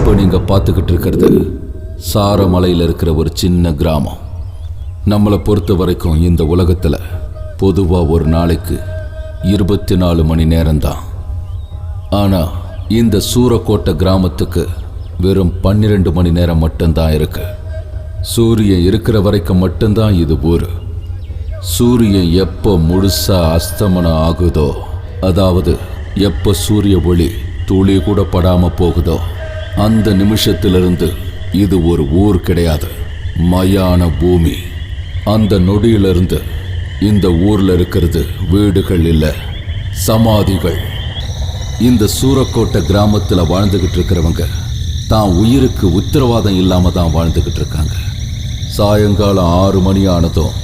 இப்போ நீங்க பார்த்துக்கிட்டு இருக்கிறது சாரமலையில் இருக்கிற ஒரு சின்ன கிராமம். நம்மளை பொறுத்த வரைக்கும் இந்த உலகத்தில் பொதுவாக ஒரு நாளைக்கு 24 மணி நேரம்தான். ஆனால் இந்த சூரக்கோட்டை கிராமத்துக்கு வெறும் 12 மணி நேரம் மட்டும்தான் இருக்கு. சூரியன் இருக்கிற வரைக்கும் மட்டும்தான் இது ஊர். சூரியன் எப்போ முழுசா அஸ்தமனம் ஆகுதோ, அதாவது எப்போ சூரிய ஒளி துளி கூட படாம போகுதோ, அந்த நிமிஷத்திலிருந்து இது ஒரு ஊர் கிடையாது, மயான பூமி. அந்த நொடியிலிருந்து இந்த ஊர்ல இருக்கிறது வீடுகள் இல்லை, சமாதிகள். இந்த சூரக்கோட்டை கிராமத்தில் வாழ்ந்துகிட்டு இருக்கிறவங்க தான் உயிருக்கு உத்தரவாதம் இல்லாம தான் வாழ்ந்துகிட்டு இருக்காங்க. சாயங்காலம் 6 மணி ஆனதும்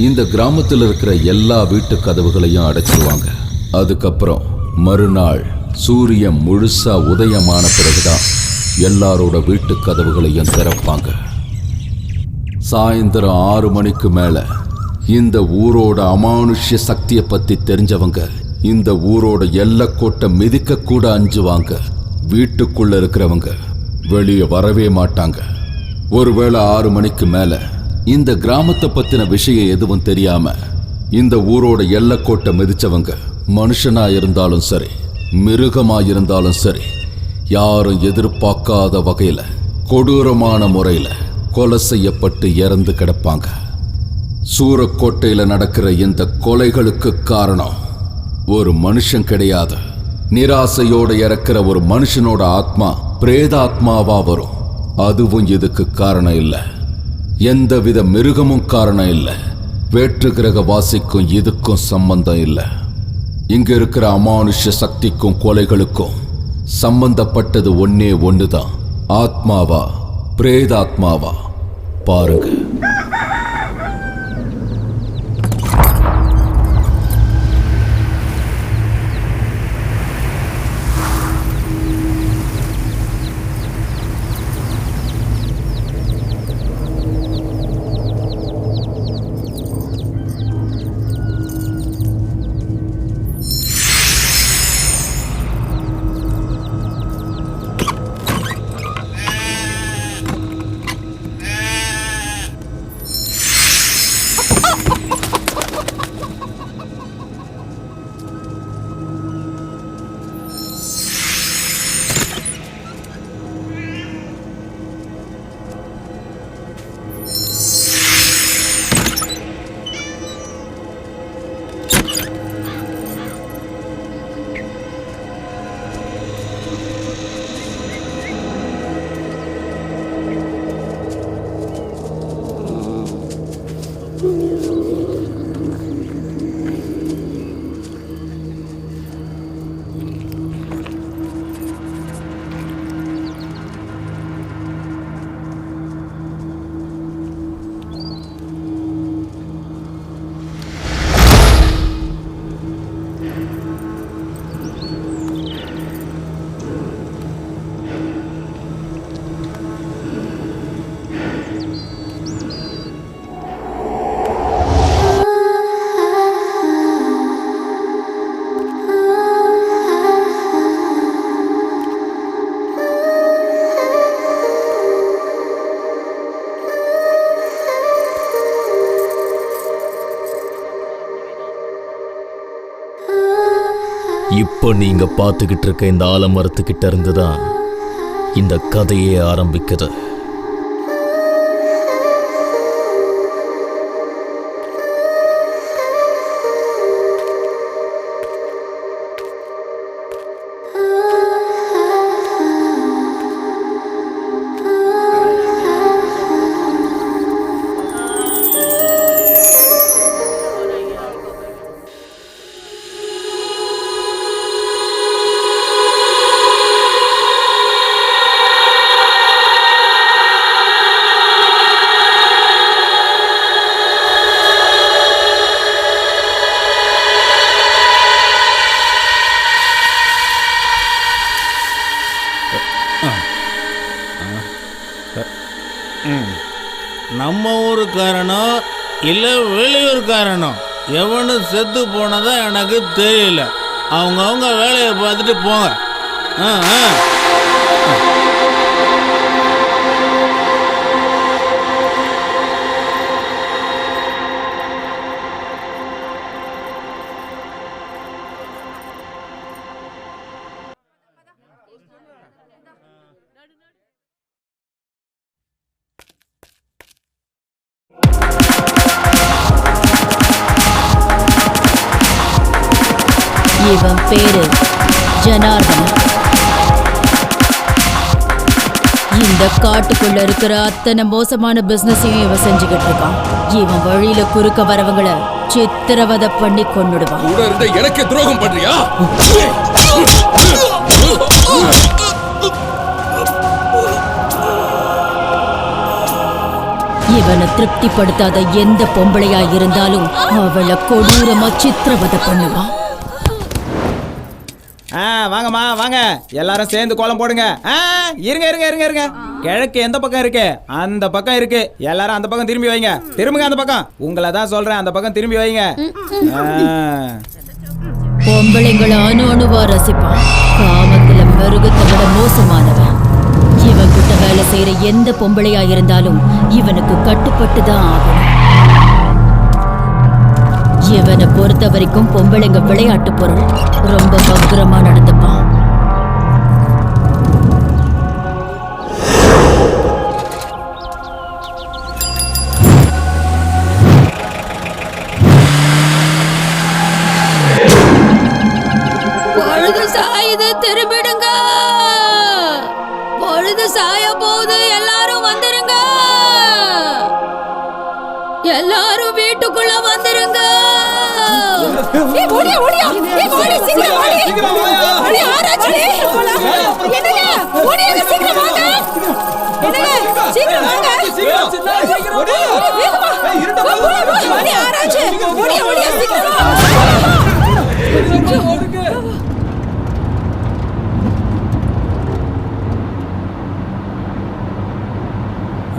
இந்த கிராமத்தில் இருக்கிற எல்லா வீட்டு கதவுகளையும் அடைச்சிருவாங்க. அதுக்கப்புறம் மறுநாள் சூரியன் முழுசா உதயமான பிறகுதான் எல்லாரோட வீட்டு கதவுகளையும் திறப்பாங்க. சாயந்தரம் 6 மணிக்கு மேல இந்த ஊரோட அமானுஷ்ய சக்தியை பத்தி தெரிஞ்சவங்க இந்த ஊரோட எல்லைக்கோட்டை மிதிக்க கூட அஞ்சுவாங்க. வீட்டுக்குள்ள இருக்கிறவங்க வெளியே வரவே மாட்டாங்க. ஒருவேளை 6 மணிக்கு மேல இந்த கிராமத்தை பத்தின விஷயம் எதுவும் தெரியாம இந்த ஊரோட எல்லைக்கோட்டை மிதிச்சவங்க மனுஷனா இருந்தாலும் சரி, மிருகமா இருந்தாலும் சரி, யாரும் எதிர்பார்க்காத வகையில கொடூரமான முறையில கொலை செய்யப்பட்டு இறந்து கிடப்பாங்க. சூரக்கோட்டையில நடக்கிற இந்த கொலைகளுக்கு காரணம் ஒரு மனுஷன் கிடையாது. நிராசையோட இறக்கிற ஒரு மனுஷனோட ஆத்மா பிரேதாத்மாவா வரும். அதுவும் இதுக்கு காரணம் இல்லை. எந்தவித மிருகமும் காரணம் இல்லை. வேற்று கிரக வாசிக்கும் இதுக்கும் சம்பந்தம் இல்லை. இங்க இருக்கிற அமானுஷ்ய சக்திக்கும் கொலைகளுக்கும் சம்பந்தப்பட்டது ஒன்னே ஒண்ணுதான். ஆத்மாவா பிரேதாத்மாவா பாருங்க. இப்போ நீங்க பார்த்துக்கிட்டு இருக்க இந்த ஆலமரத்துக்கிட்ட இருந்து தான் இந்த கதையே ஆரம்பிக்குது. நம்ம ஊருக்காரனோ இல்லை வெளியூர்காரனோ எவனும் செத்து போனதா எனக்கு தெரியல. அவங்கவுங்க வேலையை பார்த்துட்டு போங்க. இவன் பேரு ஜனார்தன். இந்த காட்டுக்குள்ள இருக்கிற அத்தனை மோசமான பிசினஸையும் இவன் செஞ்சுக்கிட்டு இருக்கான். இவன் வழியில குறுக்க வரவங்களை சித்திரவதை பண்ணி கொன்னுடுவான். கூட இருந்த எனக்கு துரோகம் பண்றியா? இவனை திருப்திப்படுத்தாத எந்த பொம்பளையா இருந்தாலும் அவளை கொடூரமா சித்திரவதை பண்ணுவான். வாங்கம்மா வாங்க, எல்லாரும் சேர்ந்து கோலம் போடுங்க. இருங்க இருங்க இருங்க இருங்க. கிழக்கு எந்த பக்கம் இருக்கு? அந்த பக்கம் இருக்கு. எல்லாரும் அந்த பக்கம் திரும்பி வைங்க. திரும்புங்க அந்த பக்கம். உங்களை தான் சொல்றேன், அந்த பக்கம் திரும்பி வைங்க. பொம்பளைங்களை அணுவா ரசிப்பான். காமத்துல மிருகத்தை விட மோசமானவன். இவன் கிட்ட வேலை செய்யற எந்த பொம்பளையா இருந்தாலும் இவனுக்கு கட்டுப்பட்டு தான் ஆகணும். இவனை பொறுத்த வரைக்கும் பொம்பளைங்க விளையாட்டு பொருள். ரொம்ப பத்திரமா நடந்துப்பான். பொழுது சாயுது, திரும்பிடுங்க. பொழுது சாய போகுது, எல்லாரும் வந்துருங்க. எல்லாரும் வீட்டுக்குள்ள வந்துருங்க.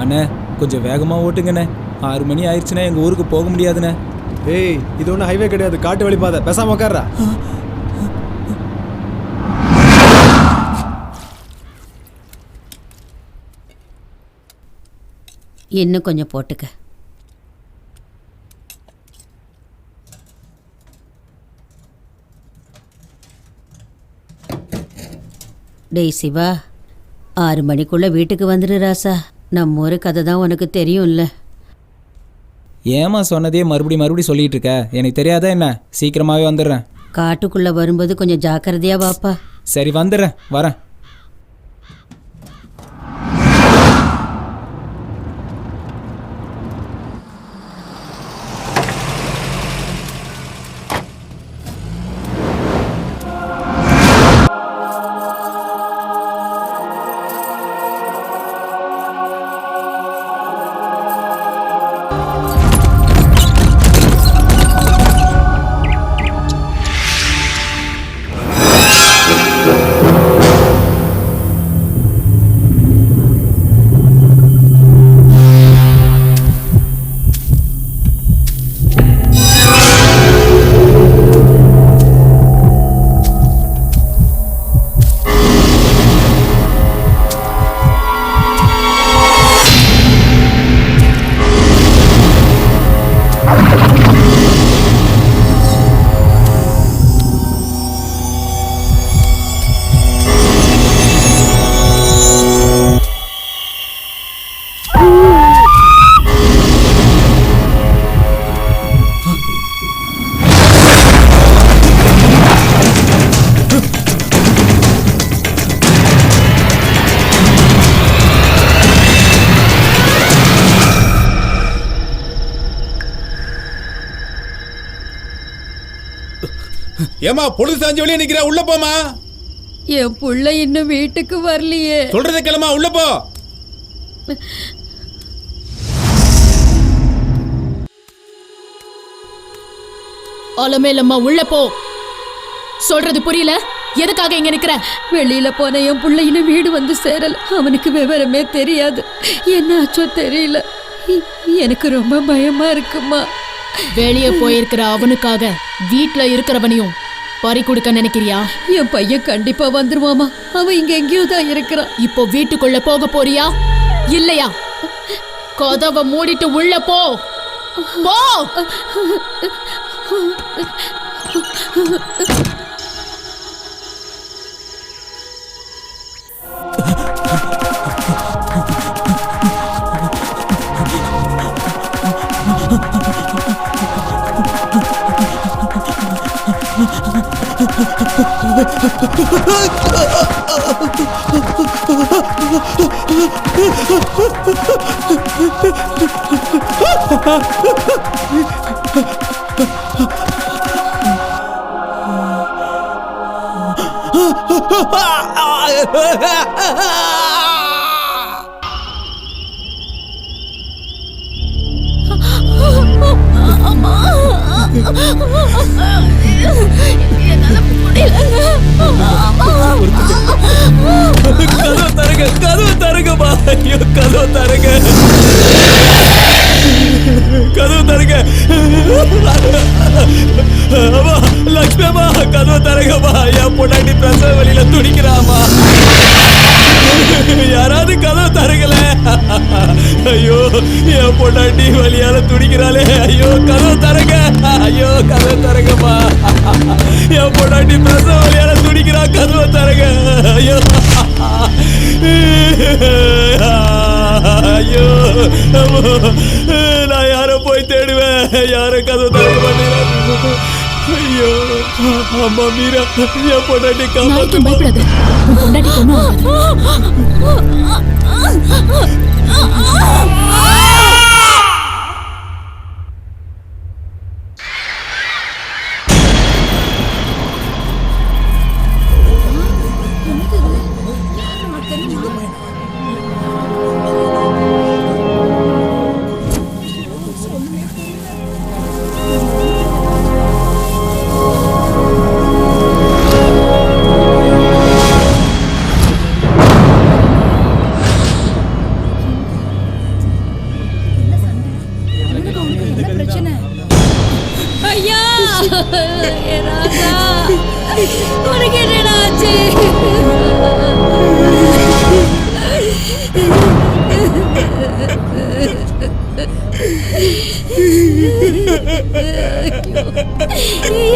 அண்ணே கொஞ்சம் வேகமா ஓட்டுங்கண்ணே. 6 மணி ஆயிடுச்சுன்னா எங்க ஊருக்கு போக முடியாதுண்ணே. ஏய், இது ஒன்றும் ஹைவே கிடையாது, காட்டு வழி பாதை. பேசாம உட்கார்றா. இன்னும் கொஞ்சம் போட்டுக்க. டேய் சிவா, 6 மணிக்குள்ள வீட்டுக்கு வந்துடு ராசா. நம்ம ஒரு கதை தான் உனக்கு தெரியும்ல. ஏமா சொன்னதே மறுபடியும் சொல்லிட்டு இருக்க? எனக்கு தெரியாதா என்ன? சீக்கிரமாவே வந்துடுறேன். காட்டுக்குள்ள வரும்போது கொஞ்சம் ஜாக்கிரதையா வாப்பா. சரி வந்துடுறேன், வரேன். ஏமா பொழுது சாஞ்சு வெளியே நிக்கிற, உள்ள போமா. என் புள்ள இன்னும் வீட்டுக்கு வரலையே. சொல்றத கிளமா, உள்ள போ. அலமேலம்மா உள்ள போ. சொல்றது புரியல? எதுக்காக இங்க நிக்கிற? வெளியில போன என் புள்ள இன்னும் வீடு வந்து சேரல. அவனுக்கு விவரமே தெரியாது. என்ன ஆச்சோ தெரியல. எனக்கு ரொம்ப பயமா இருக்குமா. வெளியே போயிருக்கிற அவனுக்காக வீட்டுல இருக்கிறவனையும் பறி கொடுக்க நினைக்கிறியா? என் பையன் கண்டிப்பா வந்துருவாமா. அவன் இங்க எங்கேயோ தான் இருக்கிறான். இப்போ வீட்டுக்குள்ள போக போறியா இல்லையா? கதவை மூடிட்டு உள்ள போ. போ. கதவு தருங்கப்பா. ஐயோ, கதவு தருங்க, கதவு தருங்க. அம்மா, லட்சுமி அம்மா, கதவு தருங்கம்மா. என் பொண்டாட்டி பிரசவ வழியில துடிக்கிறாமா. யாராவது கதவு தருங்கள. ஐயோ, என் பொண்டாட்டி வழியால துடிக்கிறாளே. ஐயோ, கதவு தருங்க. ஐயோ, கதவு தருங்கம்மா. என் பொண்டாட்டி பிரசவ வழியால துடிக்கிறா. கதவு தருங்க. ஐயோ, ஐயோ, நான் யார போய் தேடுவேன்? யாரும் கதவு தரக்க மாட்டேங்கிறாங்க. ஐயோ, அம்மா மீரா, என் பொண்டாட்டி காப்பாத்து. பயப்படாத, உன் பொண்டாட்டி கொண்டு ஐயா, ராதா, உனக்கு என்னடா ஆச்சு?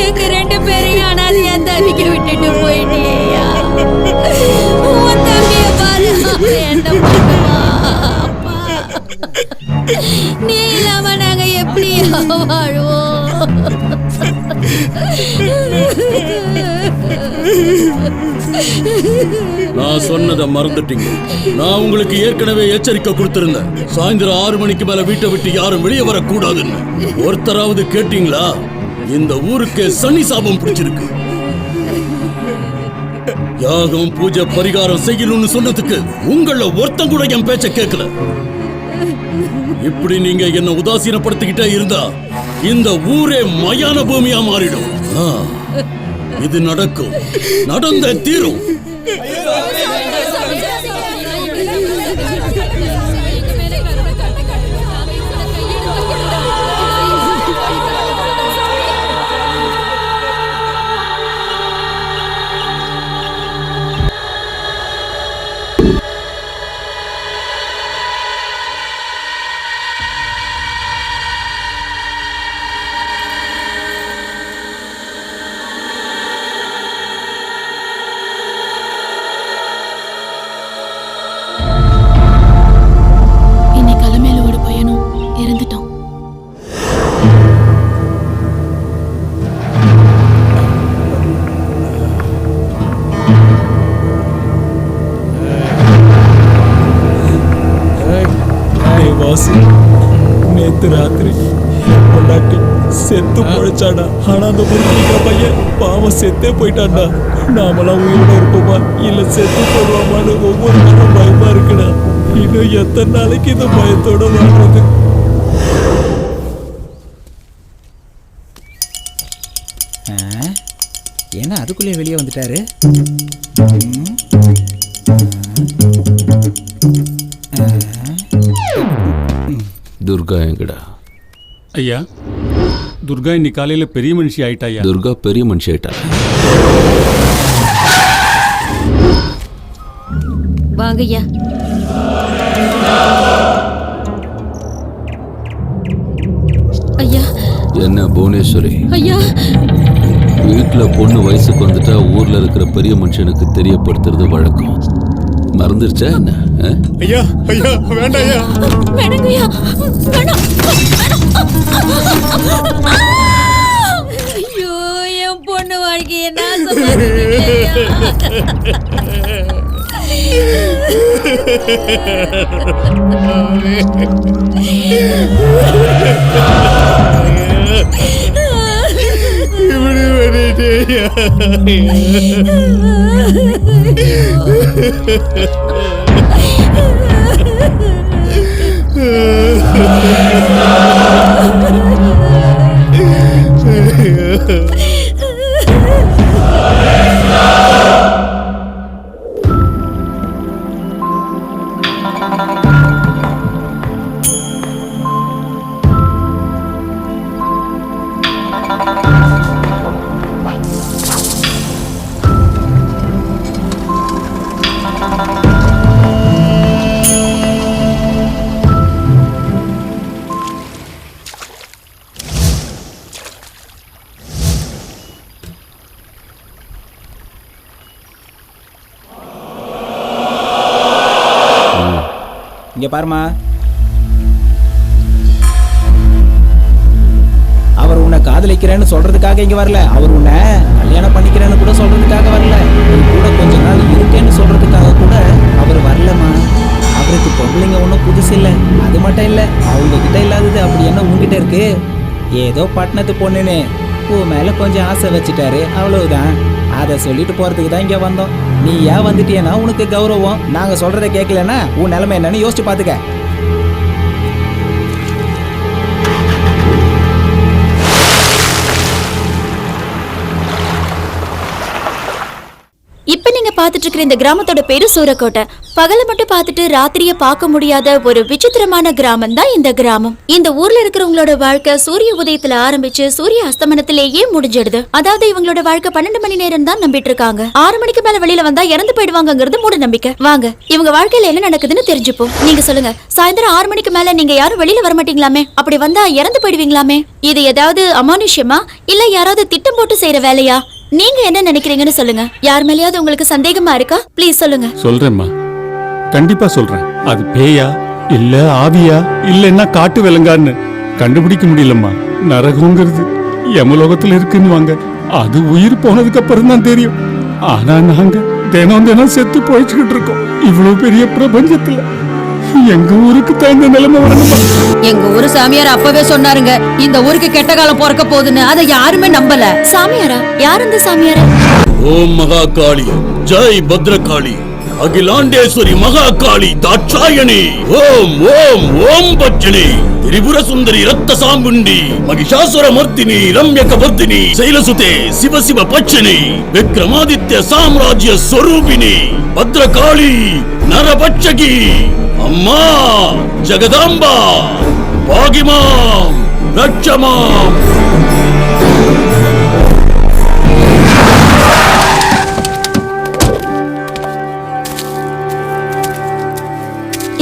எங்க ரெண்டு பேரையும் அனாதையா தவிக்க விட்டுட்டு போயிட்டியா? உன் தம்பிய பாரு, என்ன பண்ணுவா? அப்பா, நீ இல்லாம நாங்க எப்படி வாழ்வோம்? நான் சொன்னதை மறந்துட்டீங்க. நான் உங்களுக்கு ஏற்கனவே எச்சரிக்கை கொடுத்திருந்தேன். சாயந்தரம் 6 மணிக்கு மேல வீட்டை விட்டு யாரும் வெளியே வரக்கூடாதுன்னு. ஒருத்தராவது கேட்டீங்களா? இந்த ஊருக்கு சனி சாபம் பிடிச்சிருக்கு. யாகம், பூஜை, பரிகாரம் செய்யணும்னு சொன்னதுக்கு உங்கள ஒருத்தன் கூட என் பேச்ச கேட்கல. இப்படி நீங்க என்ன உதாசீனப்படுத்திக்கிட்டே இருந்தா இந்த ஊரே மயான பூமியா மாறிடும். இது நடக்கும், நடந்த தீரும். நேத்து ராத்திரி பொண்டாட்டி செத்து பொழைச்சாடா. ஆனா அந்த முருகனிக்கிற பையன் பாவம் செத்தே போயிட்டான்டா. நாமெல்லாம் உயிரோட இருப்போமா இல்ல செத்து போடுவோமான்னு ஒவ்வொரு நேரம் பயமா இருக்குடா. இன்னும் எத்தனை நாளைக்கு இந்த பயத்தோட வாழ்றது? என்ன அதுக்குள்ளே வெளியே வந்துட்டாரு? துர்கா எங்கடா? ஐயா, துர்கா இன்னைக்கு காலையில பெரிய மனுஷி ஆயிட்டா. ஐயா, துர்கா பெரிய மனுஷி ஆயிட்டா. வாங்க ஐயா. ஐயா. என்ன புவனேஸ்வரி? ஐயா, வீட்டுல பொண்ணு வயசுக்கு வந்துட்டா ஊர்ல இருக்கிற பெரிய மனுஷனுக்கு தெரியப்படுத்துறது வழக்கம். மறந்துருச்சா என்ன? ஐயா ஐயா வேண்டாம் ஐயா. வேணாங்க ஐயா, வேணாம். ஐயோ, என் பொண்ணு வாழ்க்கை எனக்கு என்ன இப்படி பண்ணிட்டேயா? இங்க பாருமா, அவர் உன்னை காதலிக்கிறேன்னு சொல்றதுக்காக இங்க வரல. அவர் உன்னை கல்யாணம் பண்ணிக்கிறேன்னு கூட சொல்றதுக்காக வரல. நீ கூட கொஞ்ச நாள் இருக்கேன்னு சொல்றதுக்காக கூட அவர் வரலமா. அவருக்கு பொம்பளைங்க ஒன்றும் புதுசு இல்லை. அது மட்டும் இல்லை, அவங்க கிட்ட இல்லாதது அப்படி என்ன உங்ககிட்ட இருக்கு? ஏதோ பட்டணத்து பொண்ணுன்னு உன் மேல கொஞ்சம் ஆசை வச்சுட்டாரு, அவ்வளவுதான். அதை சொல்லிட்டு போறதுக்கு தான் இங்க வந்தோம். நீ ஏன் வந்துட்டியனா உனக்கு கௌரவம். நாங்க சொல்றதை கேட்கலன்னா உன் நிலைமை என்னன்னு யோசிச்சு பாத்துக்க. இப்ப நீங்க பாத்துட்டு இருக்கிற இந்த கிராமத்தோட பேரு சூரக்கோட்டை. பகல மட்டும் பார்த்துட்டு ராத்திரிய பார்க்க முடியாத ஒரு விசித்திரமான கிராமம் தான் இந்த கிராமம். இந்த ஊர்ல இருக்கிறவங்களோட வாழ்க்கை சூரிய உதயத்துல ஆரம்பிச்சு சூரிய அஸ்தமனத்திலேயே முடிஞ்சிடுது. அதாவது இவங்களோட வாழ்க்கை 12 மணி நேரம் தான் நம்பிட்டு இருக்காங்க. 6 மணிக்கு மேல வெளியில வந்தா இறந்து போயிடுவாங்கிறது மூட நம்பிக்கை. வாங்க இவங்க வாழ்க்கையில என்ன நடக்குதுன்னு தெரிஞ்சுப்போம். நீங்க சொல்லுங்க, சாயந்தரம் 6 மணிக்கு மேல நீங்க யாரும் வெளியில வர மாட்டீங்களாமே? அப்படி வந்தா இறந்து போயிடுவீங்களாமே? இது ஏதாவது அமானுஷ்யமா இல்ல யாராவது திட்டம் போட்டு செய்யற வேலையா? நீங்க என்ன நினைக்கிறீங்கன்னு சொல்லுங்க. யார் மேலயாவது உங்களுக்கு சந்தேகமா இருக்கா? ப்ளீஸ் சொல்லுங்க. சொல்றேம்மா, கண்டிப்பா சொல்றேன். அது பேயா இல்ல ஆவியா இல்லன்னா காட்டு விலங்கான்னு கண்டுபிடிக்க முடியலம்மா. நரகங்கிறது யமலோகத்துல இருக்குன்னு வாங்க, அது உயிர் போனதுக்கு அப்புறம் தான் தெரியும். ஆனா நாங்க தினம் தினம் செத்து போயிச்சுக்கிட்டு இருக்கோம். இவ்வளவு பெரிய பிரபஞ்சத்துல எங்க ஊருக்கு தகுந்த நிலைமை வரணுமா? எங்க ஊரு சாமியார் அப்பவே சொன்னாருங்க, இந்த ஊருக்கு கெட்ட காலம் பிறக்க போகுதுன்னு. அதை யாருமே நம்பல. சாமியாரா? யார் அந்த சாமியாரா? ஓம் மகாகாளி, ஜெய் பத்ரகாளி, அகிலாண்டேஸ்வரி மகாகாளி தாட்சாயணி, ஓம் ஓம் ஓம் பச்சனி, திரிபுர சுந்தரி ரத்த சாம்புண்டி, மகிஷாசுர மர்த்தினி ரம்யக வர்த்தினி, சைலசுதே சிவ சிவ பச்சனி, விக்ரமாதித்ய சாம்ராஜ்ய ஸ்வரூபிணி, பத்ரகாளி நரபட்சகி, அம்மா ஜெகதாம்பா, பாகிமாம் ரட்சமாம்.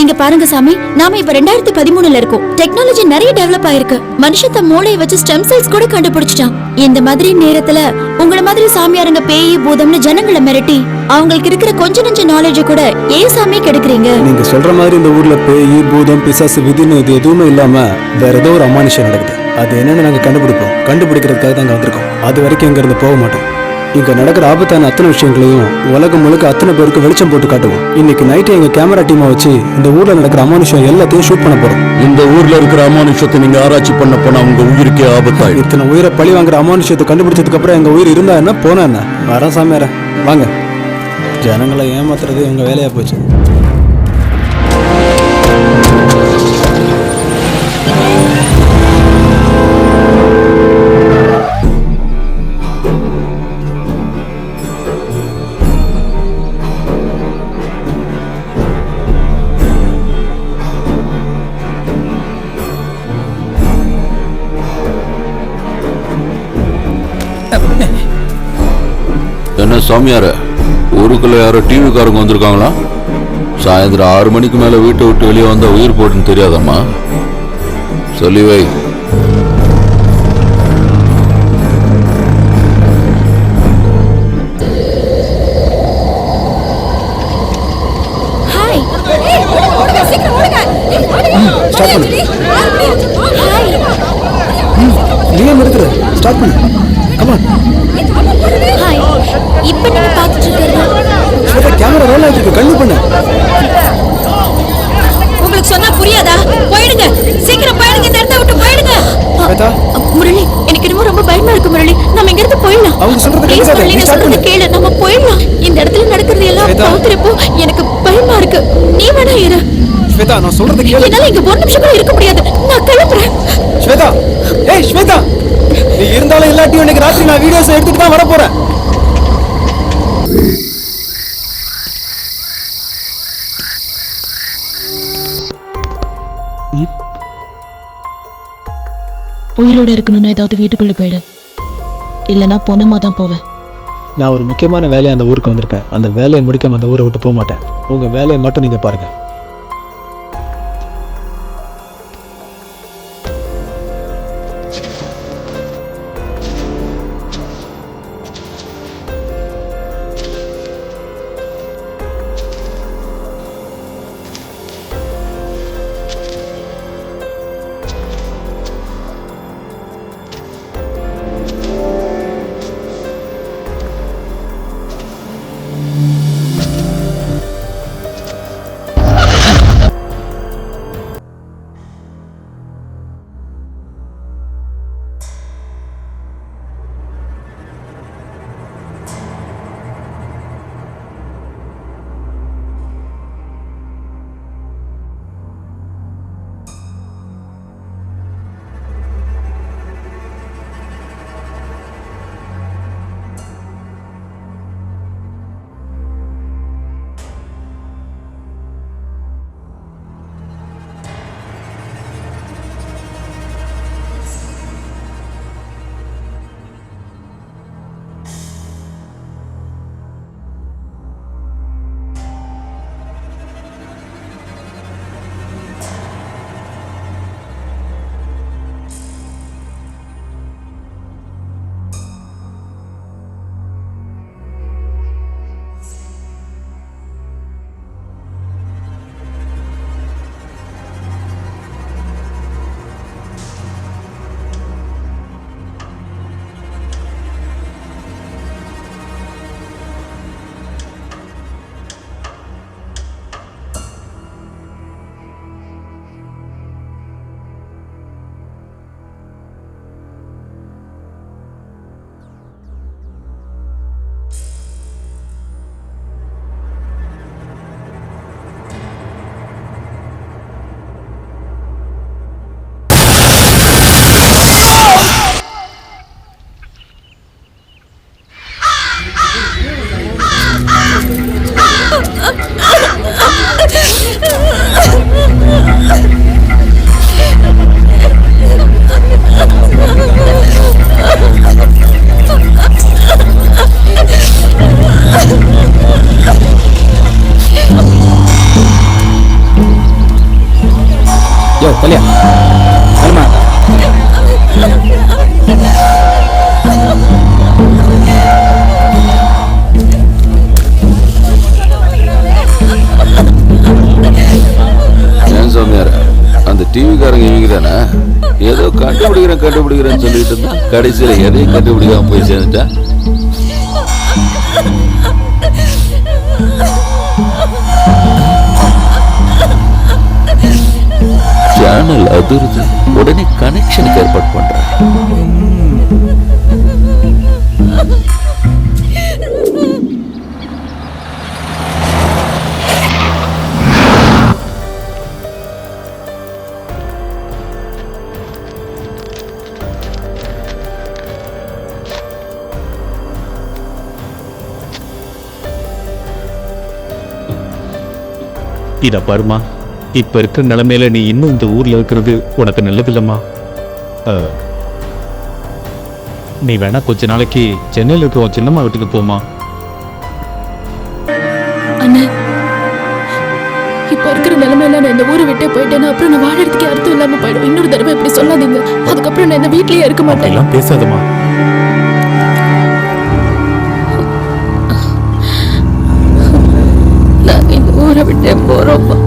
இங்க பாருங்க சாமி, நாம இப்ப 2013ல இருக்கோம். டெக்னாலஜி நிறைய டெவலப் ஆயிருக்கு. மனுஷத்த மூளையை வச்சு ஸ்டெம் செல்ஸ் கூட கண்டுபிடிச்சிட்டான். இந்த மாதிரி நேரத்துல உங்கள மாதிரி சாமியாருங்க பேய் பூதம்னு ஜனங்களை மிரட்டி அவங்களுக்கு இருக்கிற கொஞ்ச நெஞ்ச நாலேஜ் கூட ஏன் சாமி கெடுக்குறீங்க? நீங்க சொல்ற மாதிரி இந்த ஊர்ல பேய் பூதம் பிசாசு விதின்னு இது எதுவுமே இல்லாம வேற ஏதோ ஒரு அமானுஷம் நடக்குது. அது என்னன்னு நாங்க கண்டுபிடிப்போம். கண்டுபிடிக்கிறதுக்காக தான் வந்திருக்கோம். அது வரைக்கும் இங்க இருந்து போக மாட்டோம். இங்க நடக்கிற ஆபத்தான அத்தனை விஷயங்களையும் உலகம் முழுக்க அத்தனை பேருக்கு வெளிச்சம் போட்டு காட்டுவோம். இன்னைக்கு நைட்டு எங்க கேமரா டீமை வச்சு இந்த ஊர்ல நடக்கிற அமானுஷம் எல்லாத்தையும் ஷூட் பண்ண போறோம். இந்த ஊர்ல இருக்கிற அமானுஷத்தை நீங்க ஆராய்ச்சி பண்ண போனா உங்க உயிருக்கே ஆபத்தாயிடும். இத்தனை உயிரை பழி வாங்குற அமானுஷத்தை கண்டுபிடிச்சதுக்கு அப்புறம் எங்க உயிர் இருந்தா என்ன போனா என்ன? வரேன் சாமியார, வாங்க. ஜனங்களை ஏமாத்துறது எங்க வேலையா போச்சு. என்ன சாமியார, ஊருக்குள்ள யாரோ டிவிக்காரங்க வந்திருக்காங்களா? சாயந்தரம் 6 மணிக்கு மேல வீட்டை விட்டு வெளியே வந்தா உயிர் போட்டுன்னு தெரியாதம்மா? சொல்லி வை. ஸ்டார்ட் பண்ணு. கமான். இப்ப நீங்க பாத்துட்டு இருக்கிறது ஸ்வேதா, கேமரா ரோல் ஆகிட்டு கண்ணு பண்ணு. உங்களுக்கு சொன்னா புரியாதா? போயிடுங்க, சீக்கிரம் போயிடுங்க, இந்த இடத்த விட்டு போயிடுங்க. ஸ்வேதா, முரளி, எனக்கு என்னமோ ரொம்ப பயமா இருக்கு முரளி. நம்ம இங்க இருந்து போயிடலாம். அவங்க சொல்றது Please கேட்காத, முரளி, நீ நான் start சொல்றது பண்ணு. கேளு, நம்ம போயிடலாம். இந்த இடத்துல நடக்கிறது எல்லாம் ஸ்வேதா. பாக்குறப்போ எனக்கு பயமா இருக்கு. நீ வேணா இரு. ஸ்வேதா, நான் சொல்றது கேளு. என்னால இங்க ஒரு நிமிஷம் கூட இருக்க முடியாது. நான் கிளம்புறேன். ஸ்வேதா, ஏய் ஸ்வேதா, நீ இருந்தாலும் இல்லாட்டியும் இன்னைக்கு ராத்திரி நான் வீடியோஸ் எடுத்துட்டு தான் வர போறேன். உயிரோட இருக்கணும்னா ஏதாவது வீட்டுக்குள்ள போயிடு, இல்லைன்னா பொணமா தான் போவேன். நான் ஒரு முக்கியமான வேலையை அந்த ஊருக்கு வந்திருக்கேன். அந்த வேலையை முடிக்காம அந்த ஊரை விட்டு போக மாட்டேன். உங்க வேலையை மட்டும் நீங்க பாருங்க. யோ கல்யா, அம்மா ஏன் சாமியார், அந்த டிவிக்காரங்க இவங்க தானே ஏதோ கண்டுபிடிக்கிறேன்னு சொல்லிட்டு இருந்தா கடைசியில எதையும் கண்டுபிடிக்காம போய் சேர்ந்துட்டா. சேனல் அதிர்து, உடனே கனெக்ஷனுக்கு ஏற்பாடு பண்றேன். இத பாருமா, இப்ப இருக்கிற நிலைமையில நீ இன்னும் இந்த ஊர்ல இருக்கிறது உனக்கு நல்லதில்லம்மா. நீ வேணா கொஞ்ச நாளைக்கு சென்னையில் இருக்கிற உன் சின்னம்மா வீட்டுக்கு போமா. அண்ணே, இப்ப இருக்கிற நிலைமையில நான் இந்த ஊரை விட்டே போயிட்டேன்னா அப்புறம் நான் வாழறதுக்கு அர்த்தம் இல்லாம போயிடும். இன்னொரு தடவை இப்படி சொல்லாதீங்க. அதுக்கப்புறம் நான் இந்த வீட்லயே இருக்க மாட்டேன். எல்லாம் பேசாதம்மா. நான் இந்த ஊரை விட்டே போறோம்மா.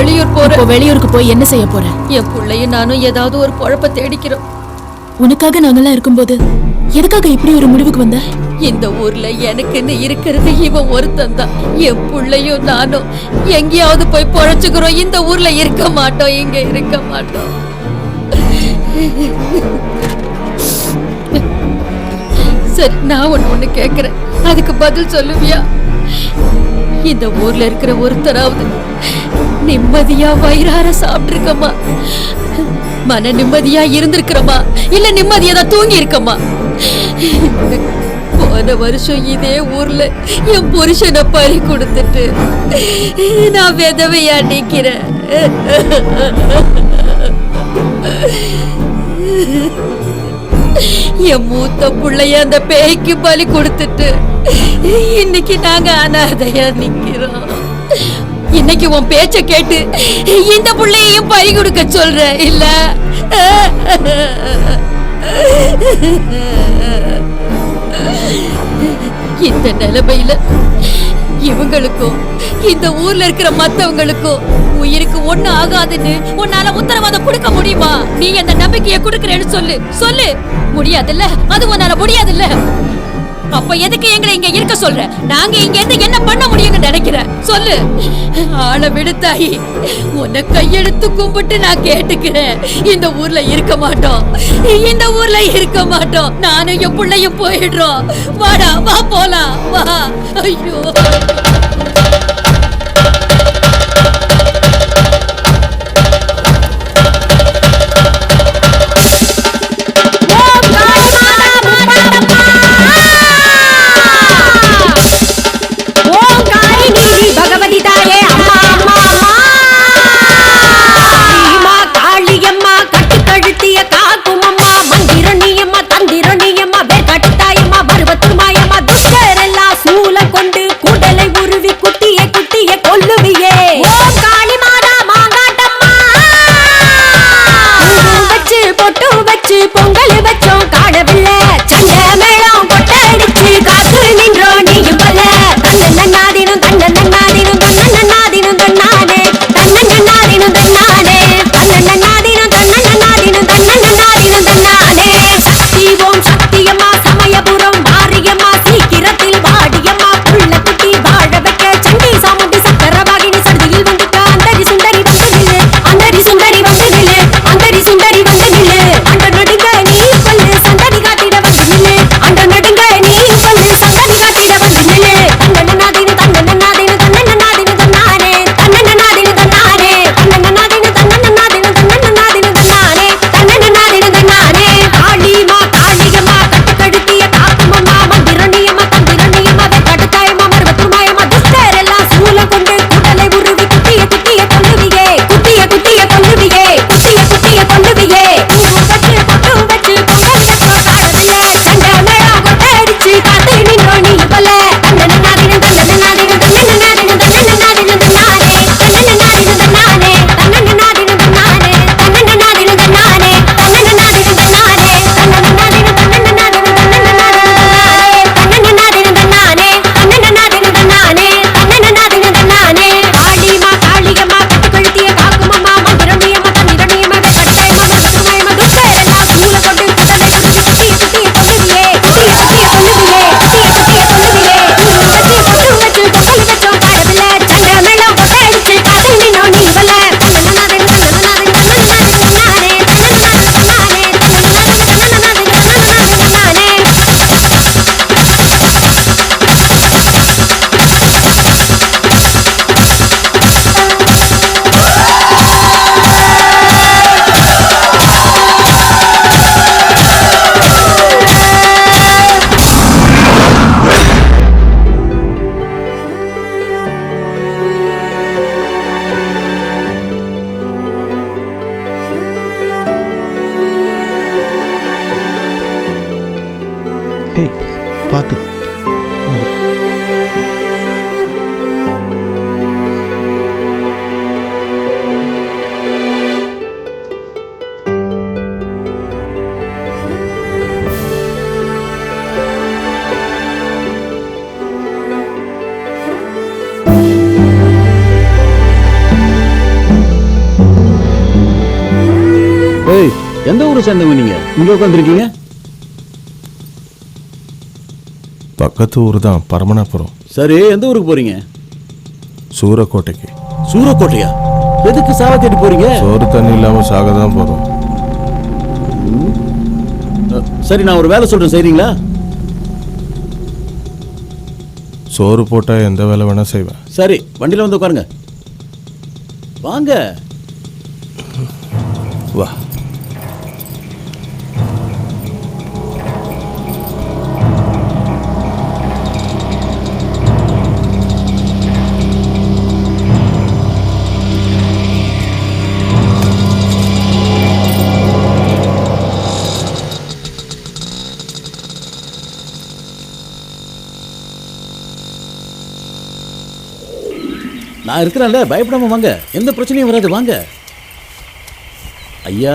வெளியூர் போறேன். இப்போ வெளியூருக்கு போய் என்ன செய்ய போற? என் பிள்ளையும் நானும் ஏதாவது ஒரு பொழப்ப தேடிக்கிறோம். உனக்காக நாங்கெல்லாம் இருக்கும்போது எதுக்காக இப்படி ஒரு முடிவுக்கு வந்த? இந்த ஊர்ல எனக்குன்னு இருக்கிறது இவன் ஒருத்தன் தான். என் பிள்ளையும் நானும் எங்கேயாவது போய் பொழைச்சுக்கிறோம். இந்த ஊர்ல இருக்க மாட்டோம், இங்க இருக்க மாட்டோம். சரி, நான் ஒண்ணு கேக்குறேன், அதுக்கு பதில் சொல்லுவியா? இந்த ஊர்ல இருக்கிற ஒருத்தராவது நிம்மதியா வயிறார சாப்பிட்டிருக்கமா, மன நிம்மதியா இருந்திருக்கிறோமா, இல்ல நிம்மதியா தான் தூங்கி இருக்கமா? போன வருஷம் இதே ஊர்ல என் புருஷனை பறி கொடுத்துட்டு நான் விதவையா நிக்கிறேன். என் மூத்த புள்ளைய அந்த பேய்க்கு பலி கொடுத்துட்டு இன்னைக்கு நாங்க அனாதையா நிக்கிறோம். இன்னைக்கு உன் பேச்ச கேட்டு இந்த புள்ளையையும் பலி கொடுக்க சொல்ற இல்ல? இந்த நிலைமையில இவங்களுக்கும் இந்த ஊர்ல இருக்கிற மத்தவங்களுக்கும் உயிருக்கு ஒண்ணு ஆகாதுன்னு உன்னால உத்தரவாதம் கொடுக்க முடியுமா? நீ அந்த நம்பிக்கையை கொடுக்கறேன்னு சொல்லு. சொல்லு. முடியாதுல்ல? அது உன்னால முடியாதுல்ல? அப்ப எதுக்கு எங்களை இங்க இருக்க சொல்ற? நாங்க இங்க இருந்து என்ன பண்ண முடியும்னு நினைக்கிற? சொல்லு. ஆளை விடுத்தாயி, உன்னை கையெடுத்து கும்பிட்டு நான் கேட்டுக்கிறேன். இந்த ஊர்ல இருக்க மாட்டோம், இந்த ஊர்ல இருக்க மாட்டோம். நானும் என் பிள்ளையும் போயிடுறோம். வாடா, வா போலாம், வா. ஐயோ, பார்த்து ஏய், எந்த ஊரை சேர்ந்தவங்க நீங்க இங்க உட்காந்துருக்கீங்க? பக்கத்து ஊர் தான் பரமனாபுரம். சரி, எந்த ஊருக்கு போறீங்க? சூரக்கோட்டைக்கு. சூரக்கோட்டையா? எதுக்கு சாவ தேடி போறீங்க? சோறு தண்ணி இல்லாம சாக தான் போறோம். சரி, நான் ஒரு வேலை சொல்றேன், செய்றீங்களா? சோறு போட்டா எந்த வேலை வேணா செய்வேன். சரி, வண்டியில வந்து உட்காருங்க. வாங்க. வா. நான் இருக்கிறேன்ல, பயப்படாம வாங்க. எந்த பிரச்சனையும் வராது, வாங்க. ஐயா,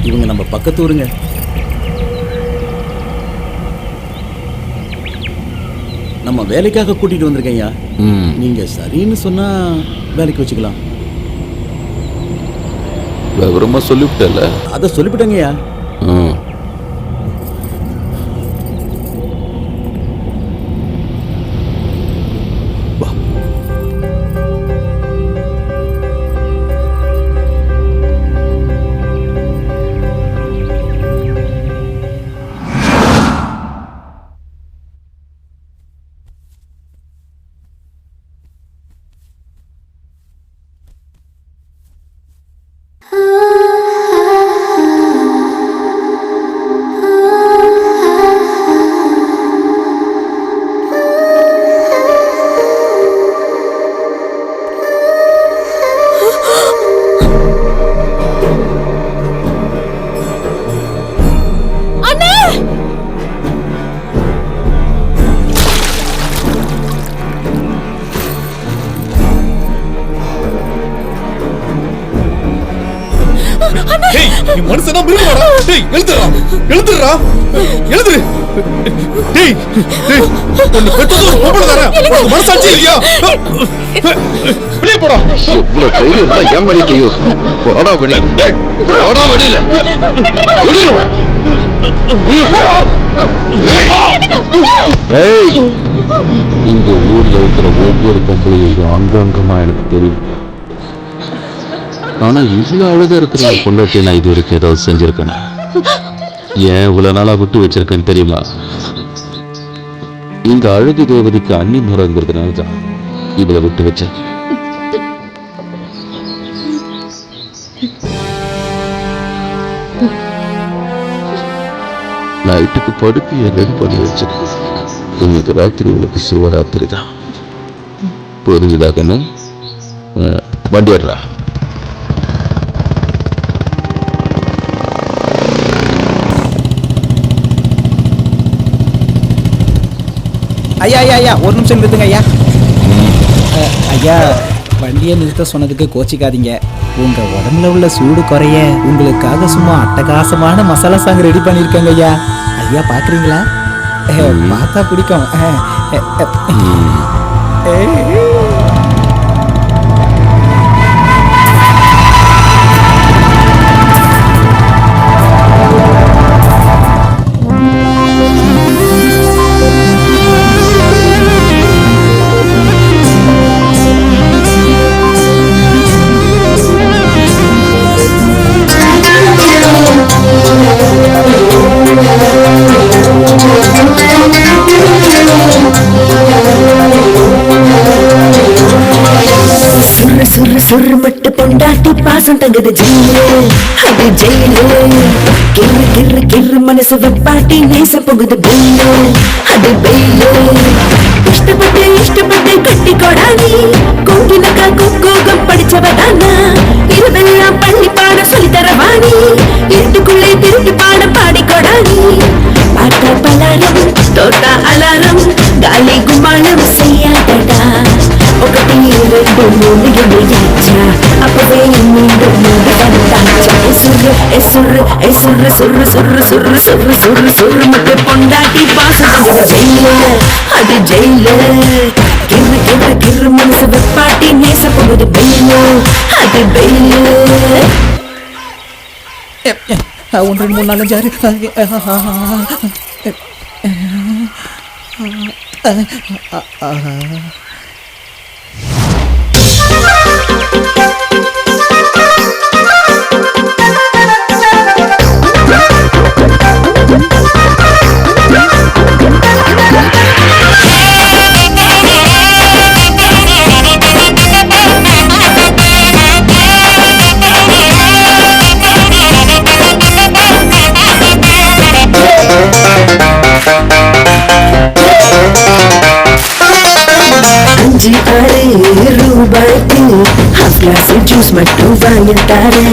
இவங்க நம்ம பக்கத்து ஊருங்க. நம்ம வேலைக்காக கூட்டிட்டு வந்திருக்கேன் ஐயா. நீங்க சரின்னு சொன்னா வேலைக்கு வச்சுக்கலாம். விவரமா சொல்லிவிட்டல? அதை சொல்லிவிட்டேங்க ஐயா. நீ மனுஷனா மிருகமாடா? டேய், எழுதுடா. எழுதுடா. எழுது. டேய், டேய், உன்னை பெத்தது ஒரு பொம்பளை தானே. உனக்கு மனசாட்சி இல்லையா? வெளியே போடா. இவ்வளவு தைரியம் இருந்தா ஏன் வெளியே யூஸ்? போடா வெளியே. போடா வெளியில. ஏய், இந்த ஊர்ல இருக்கிற ஒவ்வொரு பொம்பளையும் அங்கங்கமா எனக்கு தெரியும். ஆனா இவ்வளவு அழகா இருக்கிற பொண்டாட்டி நான் இது வரைக்கும் ஏதாவது செஞ்சிருக்கேன். ஏன் இவ்வளவு நாளா விட்டு வச்சிருக்கேன்னு தெரியுமா? இந்த அழகு தேவதைக்கு அன்னி முறைங்கிறதுனால தான் இவளை விட்டு வச்சேன். நைட்டுக்கு படுக்கையை ரெடி பண்ணி வச்சேன். இன்னைக்கு ராத்திரி உங்களுக்கு சிவராத்திரி தான். புரிஞ்சுதாக்கன்னு வண்டி ஏறா. ஐயா ஐயா ஐயா, ஒரு நிமிஷம் நிறுத்துங்க ஐயா. ஐயா, வண்டியை நிறுத்த சொன்னதுக்கு கோச்சிக்காதீங்க. உங்க உடம்புல உள்ள சூடு குறைய உங்களுக்காக சும்மா அட்டகாசமான மசாலா சாங் ரெடி பண்ணிருக்கேங்க ஐயா. ஐயா பாக்குறீங்களா? பார்த்தா பிடிக்கும். சுரு மட்டு பொண்டாட்டி பாசம் தங்குது ஜெயிலு, அது ஜெயிலு. கிரு கிரு கிரு மனசு வெப்பாட்டி நேச போகுது பெயிலு, அது பெயிலு. இஷ்டப்பட்டு இஷ்டப்பட்டு கட்டி கொடானி கோங்கினக்கா குக்கூகம் படிச்சவதானா. இரவெல்லாம் பள்ளி பாட சொல்லி தரவாணி, இருட்டுக்குள்ளே திருட்டு பாட பாடி கொடானி. பாட்டா பலாரம் தோட்டா அலாரம் காலி கும்மாளம் செய்யாதடா. ఒకటి రెండు మూడు ఎదురొచ్చా అప్పుడే మూడు మూడు పడతాచా. ఎసుర్రు ఎసుర్రు ఎసుర్రు సుర్రు సుర్రు సుర్రు సుర్రు సుర్రు సుర్రు మట్టి పొండాటి పాసు జైలు, అది జైలు. కిర్రు కిర్రు కిర్రు మనసు వెప్పాటి నేస పొగుదు బెయిలు, అది బెయిలు. 1 2 3 4 5 6 5 6 ரூபாய்க்கு ஹாஃப் கிளாஸ் ஜூஸ் மட்டும் வாங்கிட்டாரு.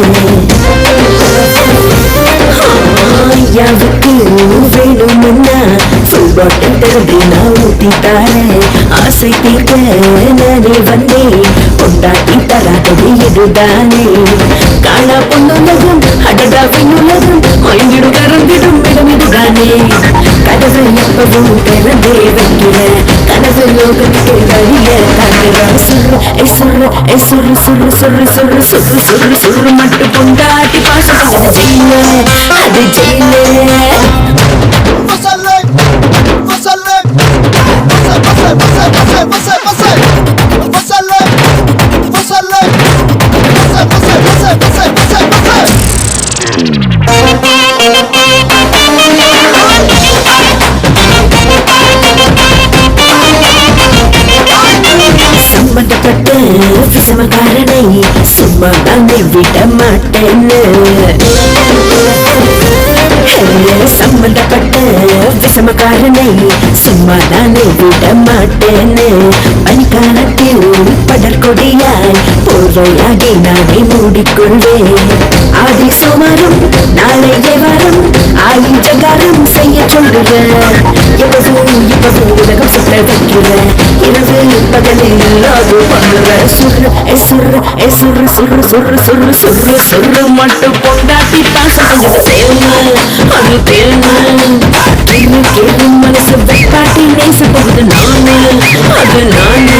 யாவுக்கு வேணும்னா ஃபுல் பாட்டில் திறந்து நான் ஊத்திட்டாரு. ஆசை தீர்க்க நானே வந்தேன், கொண்டாட்டி தராதது இதுதானே. காணா பொண்ணுலகம் அடடா விண்ணுலகம் மயங்கிடும் கறந்திடும் இடம் இதுதானே. கதவு எப்பவும் திறந்தே வைக்கிற கனவு லோகத்துக்கு வழிய காட்டுற. சுரு சுரு சுரு சுரு சுரு சுரு சுரு சுரு மட்டும் கொண்டாட்டி பாசம் ஜெயில அது ஜெயில. சம்பந்தப்பட்ட விசமக்காரனை சும்மா தானே விட மாட்டேன்னு. சம்பந்தப்பட்ட விசமக்காரனை சும்மா தானே விட மாட்டேன்னு. பனிக்காலத்தில் படற்கொடியாய் போர்வையாகி நானே மூடிக்கொள்வேன். ஆதி சோமாரம் நாளைய வாரம் ஆயுஜகாரம் செய்ய சொல்லுவேன். எப்பவும் உலகம் சுத்த வைக்கிறேன். இரவு பகலில் அது பண்ணுறேன். சுரு சுரு சுரு சுரு சுரு சுரு சுரு மட்டும் கொண்டாட்டி பாசம் தேவை அது தேவை. கேள்வி மனசு வெப்பாட்டி நேச போகுது நானே அது நானே.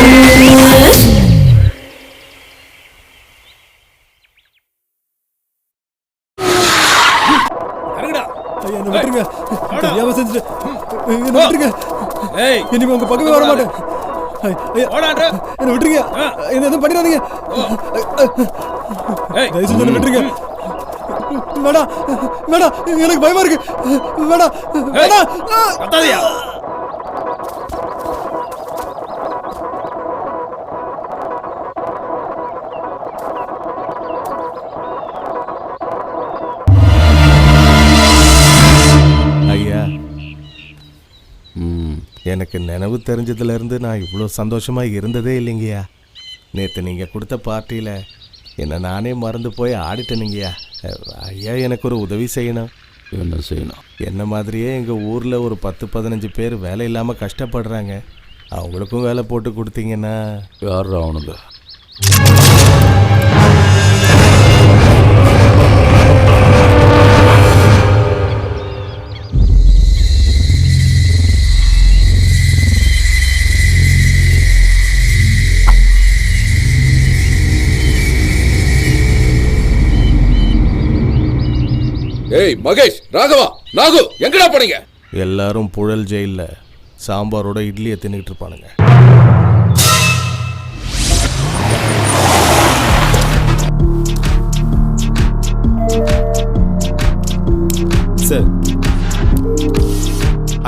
இனிமே உங்க பக்கமே வர மாட்டேன். என்ன விட்டுருங்க, என்ன எதுவும் பண்ணிடாதீங்க. தயவு செஞ்சு விட்டுருங்க. வேணாம் வேணாம், எனக்கு பயமா இருக்கு. வேணாம் வேணாம். ஐயா, எனக்கு நினைவு தெரிஞ்சதுல இருந்து நான் இவ்வளோ சந்தோஷமா இருந்ததே இல்லைங்கய்யா. நேற்று நீங்க கொடுத்த பார்ட்டியில என்ன நானே மறந்து போய் ஆடிட்டேனுங்கய்யா. ஐயா, எனக்கு ஒரு உதவி செய்யணும். என்ன செய்யணும்? என்ன மாதிரியே எங்கள் ஊரில் ஒரு 10-15 பேர் வேலை இல்லாமல் கஷ்டப்படுறாங்க. அவங்களுக்கும் வேலை போட்டு கொடுத்தீங்கன்னா. யார் அவனுங்க? ஏய் மகேஷ், ராகவா, நாகு, எங்கடா போனீங்க? எல்லாரும் புழல் ஜெயிலில் சாம்பாரோட இட்லியை தின்னுட்டு இருப்பானுங்க. சார்,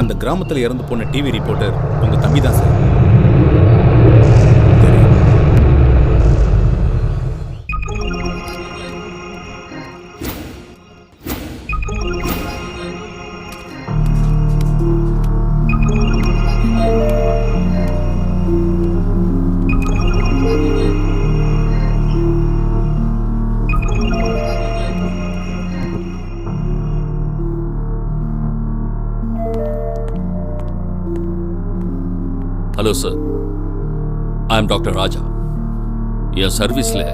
அந்த கிராமத்தில் இறந்து போன டிவி ரிப்போர்ட்டர் உங்க தம்பி தான் sir. Hello sir, I am doctor Raja. என் சர்வீஸில்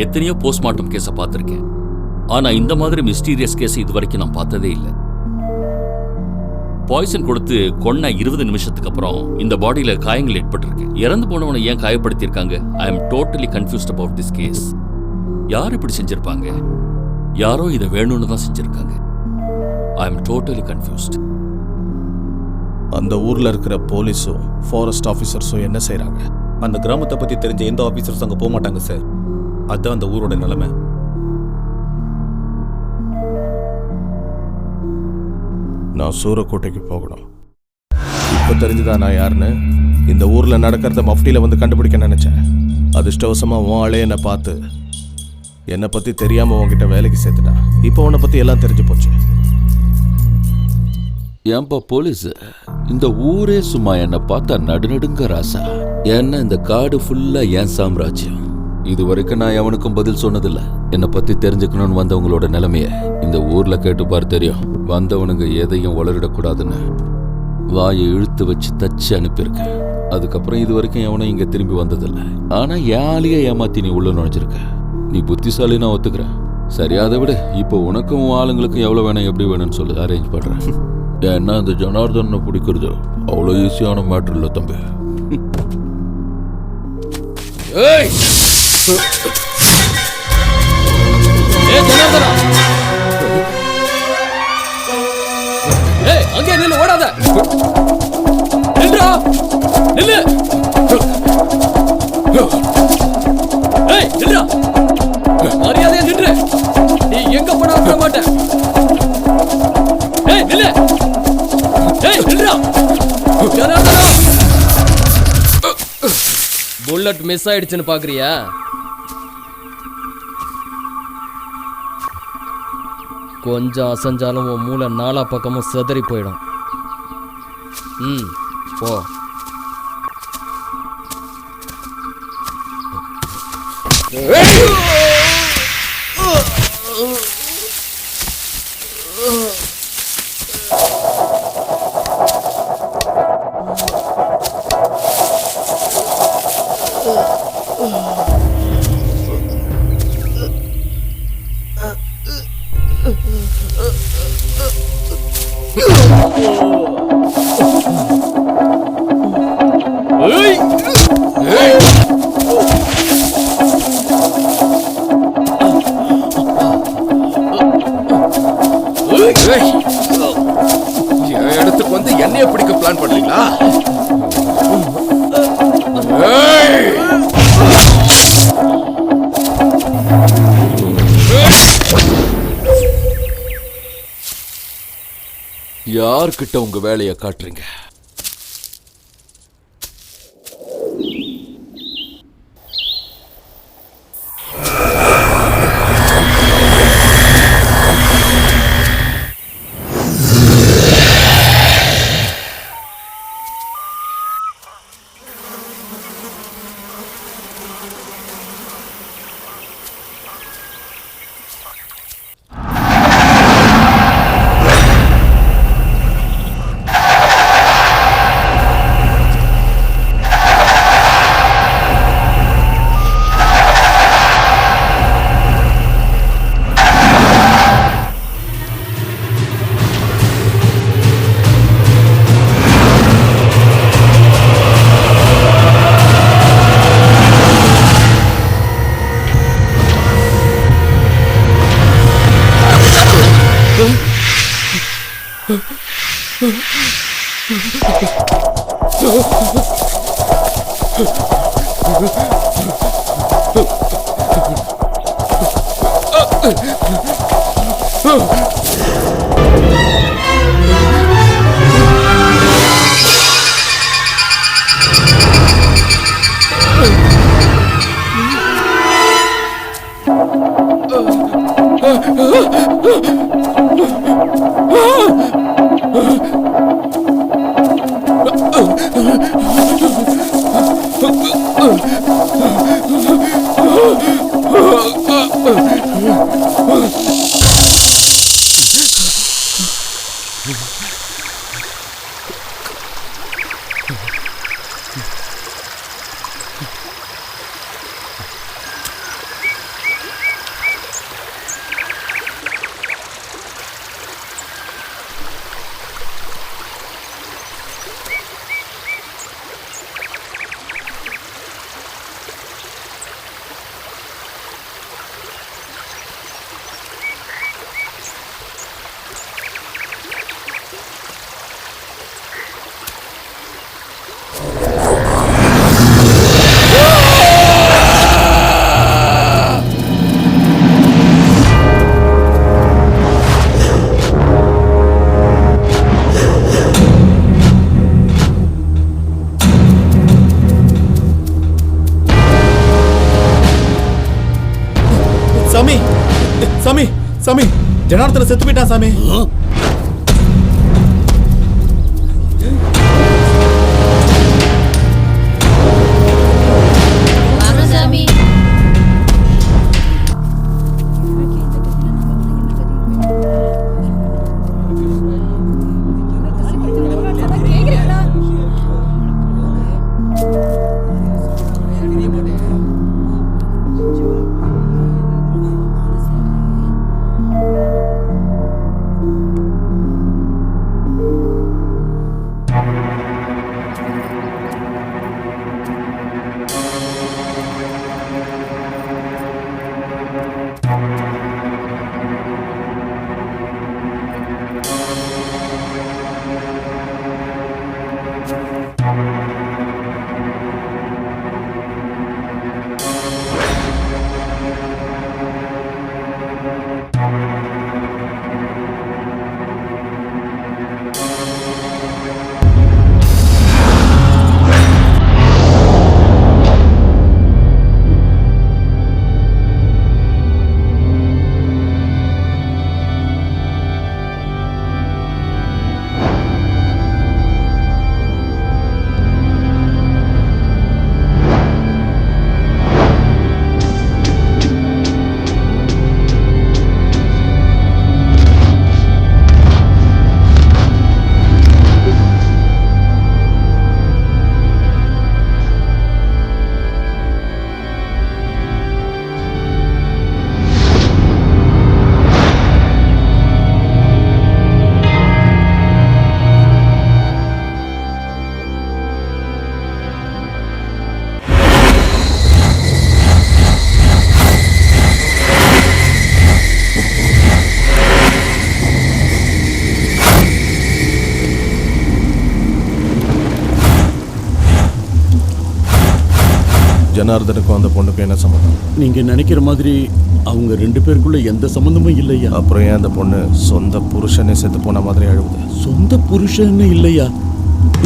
எத்தனையோ போஸ்ட்மார்ட்டம் கேஸை பார்த்துருக்கேன். ஆனால் இந்த மாதிரி மிஸ்டீரியஸ் கேஸ் இது வரைக்கும் நான் பார்த்ததே இல்லை. பாய்சன் கொடுத்து கொன்ன 20 நிமிஷத்துக்கு அப்புறம் இந்த பாடியில் காயங்கள் ஏற்பட்டிருக்கு. இறந்து போனவனை ஏன் காயப்படுத்தியிருக்காங்க? I am totally confused about this case. யார் இப்படி செஞ்சிருப்பாங்க? யாரோ இதை வேணும்னு தான் செஞ்சிருக்காங்க. I am totally confused. அந்த ஊர்ல இருக்கிற போலீஸும் ஃபாரஸ்ட் ஆஃபீஸர்ஸும் என்ன செய்றாங்க? அந்த கிராமத்தை பத்தி தெரிஞ்ச எந்த ஆபீசர்ஸ் அங்க போக மாட்டாங்க சார். அதுதான் அந்த ஊரோட நிலைமை. நான் சூரக்கோட்டைக்கு போகணும். இப்போ தெரிஞ்சுதா நான் யாருன்னு? இந்த ஊர்ல நடக்கிறத மஃப்டியில வந்து கண்டுபிடிக்க நினைச்சேன். அதிர்ஷ்டவசமா உன் ஆளே என்னை பார்த்து என்னை பத்தி தெரியாம உன்கிட்ட வேலைக்கு சேர்த்துட்டான். இப்போ உன்னை பத்தி எல்லாம் தெரிஞ்சு போச்சு. ஏன்பா போலீஸ், இந்த ஊரே சும்மா என்னை பார்த்தா நடுநடுங்க ராசா. ஏன்னா இந்த காடு ஃபுல்லா என் சாம்ராஜ்யம். இது வரைக்கும் நான் எவனுக்கும் பதில் சொன்னதில்லை. என்னை பத்தி தெரிஞ்சுக்கணும்னு வந்தவங்களோட நிலைமைய இந்த ஊர்ல கேட்டுப்பார் தெரியும். வந்தவனுங்க எதையும் வளரிடக்கூடாதுன்னு வாயை இழுத்து வச்சு தச்சு அனுப்பியிருக்கேன். அதுக்கப்புறம் இது வரைக்கும் எவனும் இங்க திரும்பி வந்ததில்லை. ஆனா யாழையே ஏமாத்தி நீ உள்ள நுழைஞ்சிருக்க. நீ புத்திசாலி, நான் ஒத்துக்கிறேன். சரி, அதை விட இப்போ உனக்கும் ஆளுங்களுக்கும் எவ்வளவு வேணும், எப்படி வேணும்னு சொல்லி அரேஞ்ச் பண்றேன். ஏன்னா இந்த ஜனார்தனை பிடிக்கிறது அவ்வளோ ஈஸியான மேட்டர் இல்லை தம்பி. ஏய் ஜனார்தனா, ஏய் அங்கே நில்லு, ஓடாத. நில்றா, நில்லு. ஏய் நில்றா, மரியாதையா நின்று. நீ எங்க போனா விட மாட்டேன். ஏய் நில்லு. ஏய் நில்றா ஜனார்தனா. புல்லட் மிஸ் ஆயிடுச்சுன்னு பாக்குறியா? கொஞ்சம் அசைஞ்சாலும் உன் மூளை நாலா பக்கமும் சிதறி போயிடும். போ. இடத்துக்கு வந்து என்னைய பிடிக்க பிளான் பண்ணீங்களா? யார்கிட்ட உங்க வேலையை காட்டுறீங்க? சாமி ஜனார்த்தன செத்து போயிட்டான் சாமி. ஜனார்தனுக்கும் அந்த பொண்ணுக்கும் என்ன சம்மந்தம்? நீங்க நினைக்கிற மாதிரி அவங்க 2 பேருக்குள்ள எந்த சம்பந்தமும் இல்லையா. அப்புறம் ஏன் அந்த பொண்ணு சொந்த புருஷனே செத்து போன மாதிரி அழுவுது? சொந்த புருஷன்னு இல்லையா,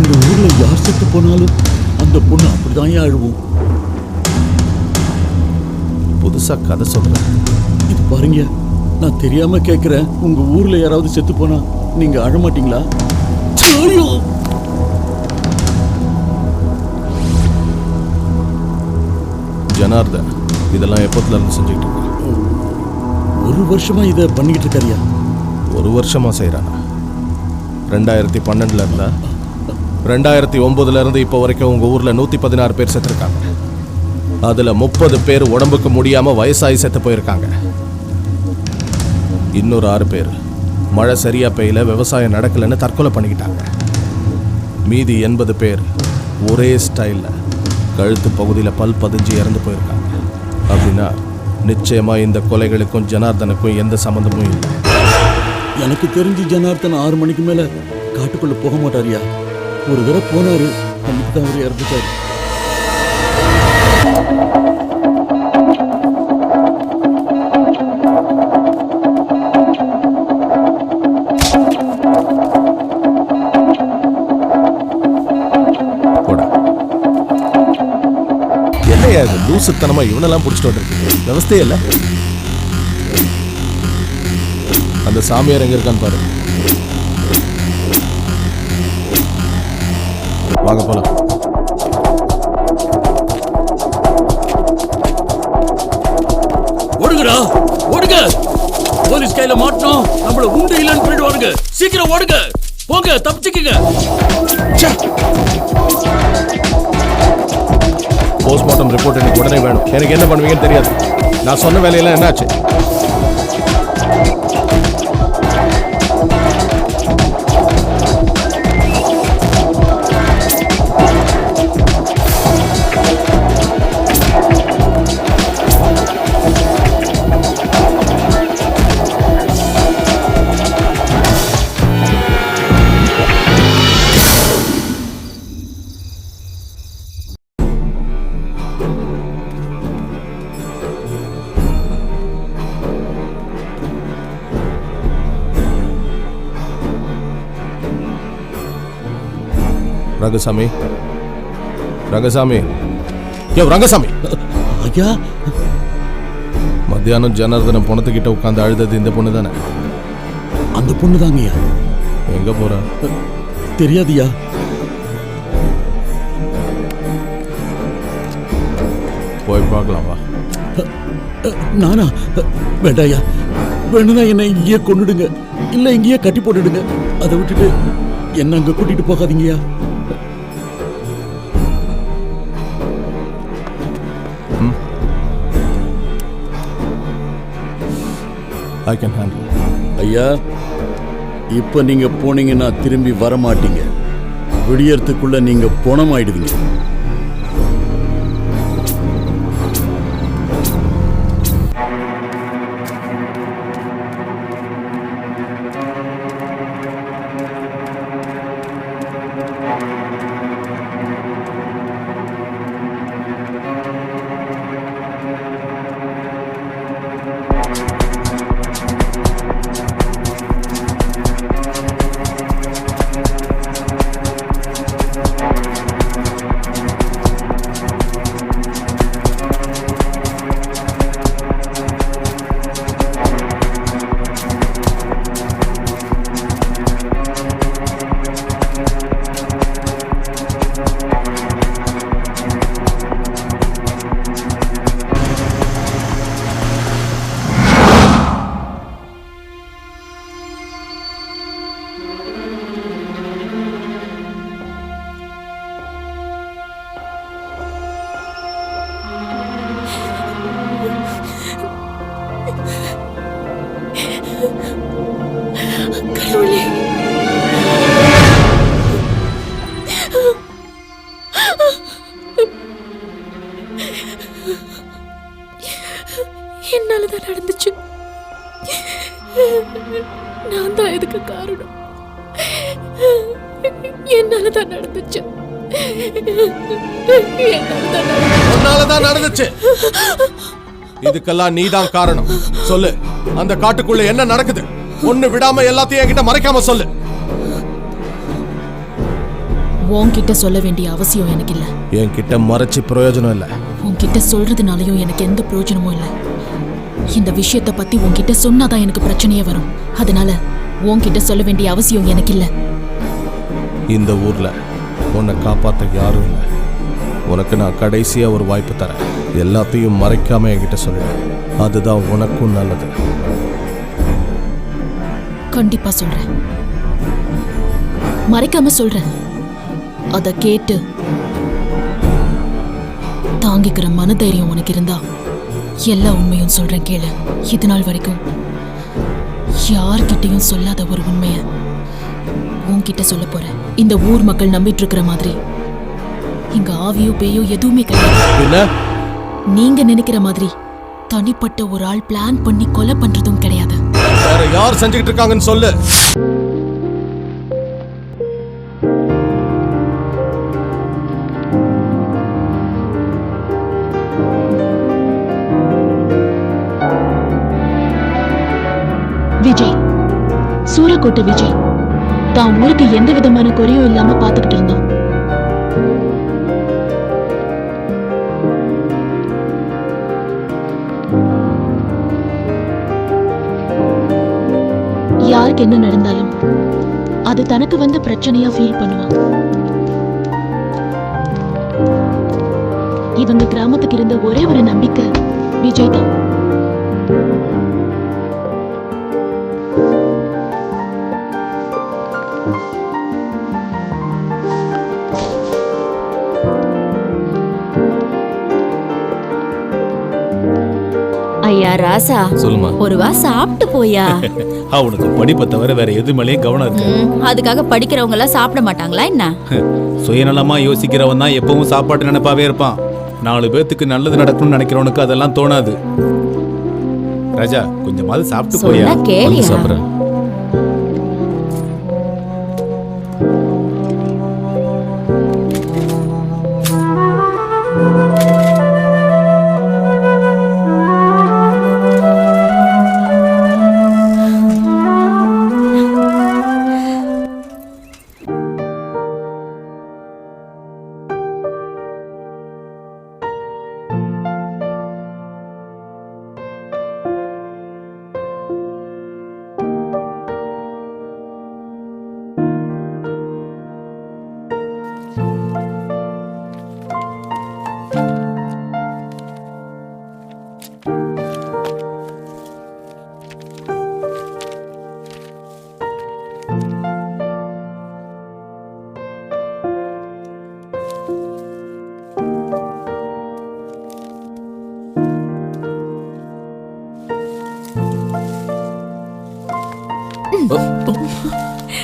இந்த ஊர்ல யார் செத்து போனாலும் அந்த பொண்ணு அப்படிதான் அழுவும். புதுசா கதை சொல்றேன். இது பாருங்க, நான் தெரியாம கேட்கிறேன், உங்க ஊர்ல யாராவது செத்து போனா நீங்க அழ மாட்டீங்களா? ஐயோ! ஜனார்தன் இதெல்லாம் எப்போதுல இருந்து செஞ்சுட்டு இருக்க? 1 வருஷமா இதை பண்ணிக்கிட்டு இருக்காரியா. 1 வருஷமா செய்யறானா? 2012ல இருந்தா 2009ல இருந்து இப்போ வரைக்கும் உங்க ஊர்ல 116 பேர் செத்துருக்காங்க. அதுல 30 பேர் உடம்புக்கு முடியாம வயசாகி செத்து போயிருக்காங்க. இன்னொரு 6 பேர் மழை சரியா பெய்யல, விவசாயம் நடக்கலன்னு தற்கொலை பண்ணிக்கிட்டாங்க. மீதி 80 பேர் ஒரே ஸ்டைல்ல கழுத்து பகுதியில் பல் பதிஞ்சு இறந்து போயிருக்காங்க. அப்படின்னா நிச்சயமா இந்த கொலைகளுக்கும் ஜனார்தனுக்கும் எந்த சம்மந்தமும் இல்லை. எனக்கு தெரிஞ்சு ஜனார்தன் 6 மணிக்கு மேல காட்டுக்குள்ள போக மாட்டாரியா. ஒரு தடவை போனாரு, அன்னைக்கு தான் அவர் இறந்துட்டாரு. லூசுத்தனமா இவனெல்லாம் பிடிச்சிட்டு வந்துருக்கு. விவஸ்தையே இல்லை. அந்த சாமியார் எங்க இருக்கான்னு பாரு. வாங்க போலாம். ஓடுங்கடா, ஓடுங்க. போலீஸ் கையில மாட்டோம், நம்மள உண்டு இல்லைன்னு போயிடுவாருங்க. சீக்கிரம் ஓடுங்க, போங்க, தப்பிச்சுக்குங்க. போஸ்ட்மார்ட்டம் ரிப்போர்ட் எனக்கு உடனே வேணும். எனக்கு என்ன பண்ணுவீங்கன்னு தெரியாது. நான் சொன்ன வேலையெல்லாம் என்னாச்சு? ரங்கசாமி, ரங்கசாமி, யோ ரங்கசாமி. ஐயா, மத்தியானம் ஜனார்தனம் பொணத்துக்கிட்ட உட்காந்து அழுதது இந்த பொண்ணு தானே? அந்த பொண்ணு தாங்கய்யா. எங்க போறா? தெரியாதியா. போய் பார்க்கலாம் வா. நானா? வேண்டாயா. வேணும்னா என்ன இங்கேயே கொண்டுடுங்க, இல்ல இங்கேயே கட்டி போட்டுடுங்க. அதை விட்டுட்டு என்ன அங்க கூட்டிட்டு போகாதீங்கயா. I can handle. ஐயா, இப்ப நீங்க போனீங்கன்னா திரும்பி வர மாட்டீங்க. விடியறதுக்குள்ள நீங்க பணமாயிடுவீங்க. கடவுளே, என்னாலதான் நடந்துச்சு. நான் தான் இதுக்கு காரணம். என்னாலதான் நடந்துச்சு. உன்னாலதான் நடந்துச்சு. இதுக்கெல்லாம் நீதான் காரணம். சொல்லு, அந்த காட்டுக்குள்ள என்ன நடக்குது? ஒண்ணு விடாம எல்லாத்தையும் என்கிட்ட மறைக்காம சொல்லு. உன்கிட்ட சொல்ல வேண்டிய அவசியம் எனக்கு இல்ல. என்கிட்ட மறைச்சு பிரயோஜனம் இல்ல. உன்கிட்ட சொல்றதுனாலயும் எனக்கு எந்த பிரயோஜனமும் இல்ல. இந்த விஷயத்தை பத்தி உன்கிட்ட சொன்னாதான் எனக்கு பிரச்சனையே வரும். அதனால உன்கிட்ட சொல்ல வேண்டிய அவசியம் எனக்கு இல்ல. இந்த ஊர்ல உன்னை காப்பாத்த யாரும் இல்லை. உனக்கு நான் கடைசியா ஒரு வாய்ப்பு தரேன். எல்லாத்தையும் மறைக்காம என்கிட்ட சொல்லிடு. அதுதான் உனக்கும் நல்லது. கண்டிப்பா சொல்றேன். மறைக்காம சொல்றேன். அத கேட்டு தாங்கிக்கிற மனதைரியம் உனக்கு இருந்தா எல்லா உண்மையும் சொல்றேன் கேளு. இது நாள் வரைக்கும் யார்கிட்டையும் சொல்லாத ஒரு உண்மைய உன்கிட்ட சொல்ல போறேன். இந்த ஊர் மக்கள் நம்பிட்டு இருக்கிற மாதிரி இங்க ஆவியோ பேயோ எதுவுமே கிடையாது. நீங்க நினைக்கிற மாதிரி தனிப்பட்ட ஒரு ஆள் பிளான் பண்ணி கொலை பண்றதும் கிடையாது. வேற யார் செஞ்சுக்கிட்டு இருக்காங்கன்னு சொல்லு. விஜய், சூரக்கோட்டை விஜய் தான் ஊருக்கு எந்த விதமான குறையும் இல்லாம பாத்துக்கிட்டு இருந்தோம். யாருக்கு என்ன நடந்தாலும் அது தனக்கு வந்த பிரச்சனையா ஃபீல் பண்ணுவான். இவங்க கிராமத்துக்கு இருந்த ஒரே ஒரு நம்பிக்கை விஜய் தான். ஐயா ராசா, சொல்லுமா. ஒரு வா சாப்பிட்டு போயா. அவனுக்கு படிப்பை தவிர வேற எது மேலேயும் கவனம் இருக்கு. அதுக்காக படிக்கிறவங்க எல்லாம் சாப்பிட மாட்டாங்களா என்ன? சுயநலமா யோசிக்கிறவன் தான் எப்பவும் சாப்பாட்டு நினைப்பாவே இருப்பான். 4 பேத்துக்கு நல்லது நடக்கும்னு நினைக்கிறவனுக்கு அதெல்லாம் தோணாது. ராஜா, கொஞ்சமாவது சாப்பிட்டு போயா. கேளியா சாப்பிட்றேன்.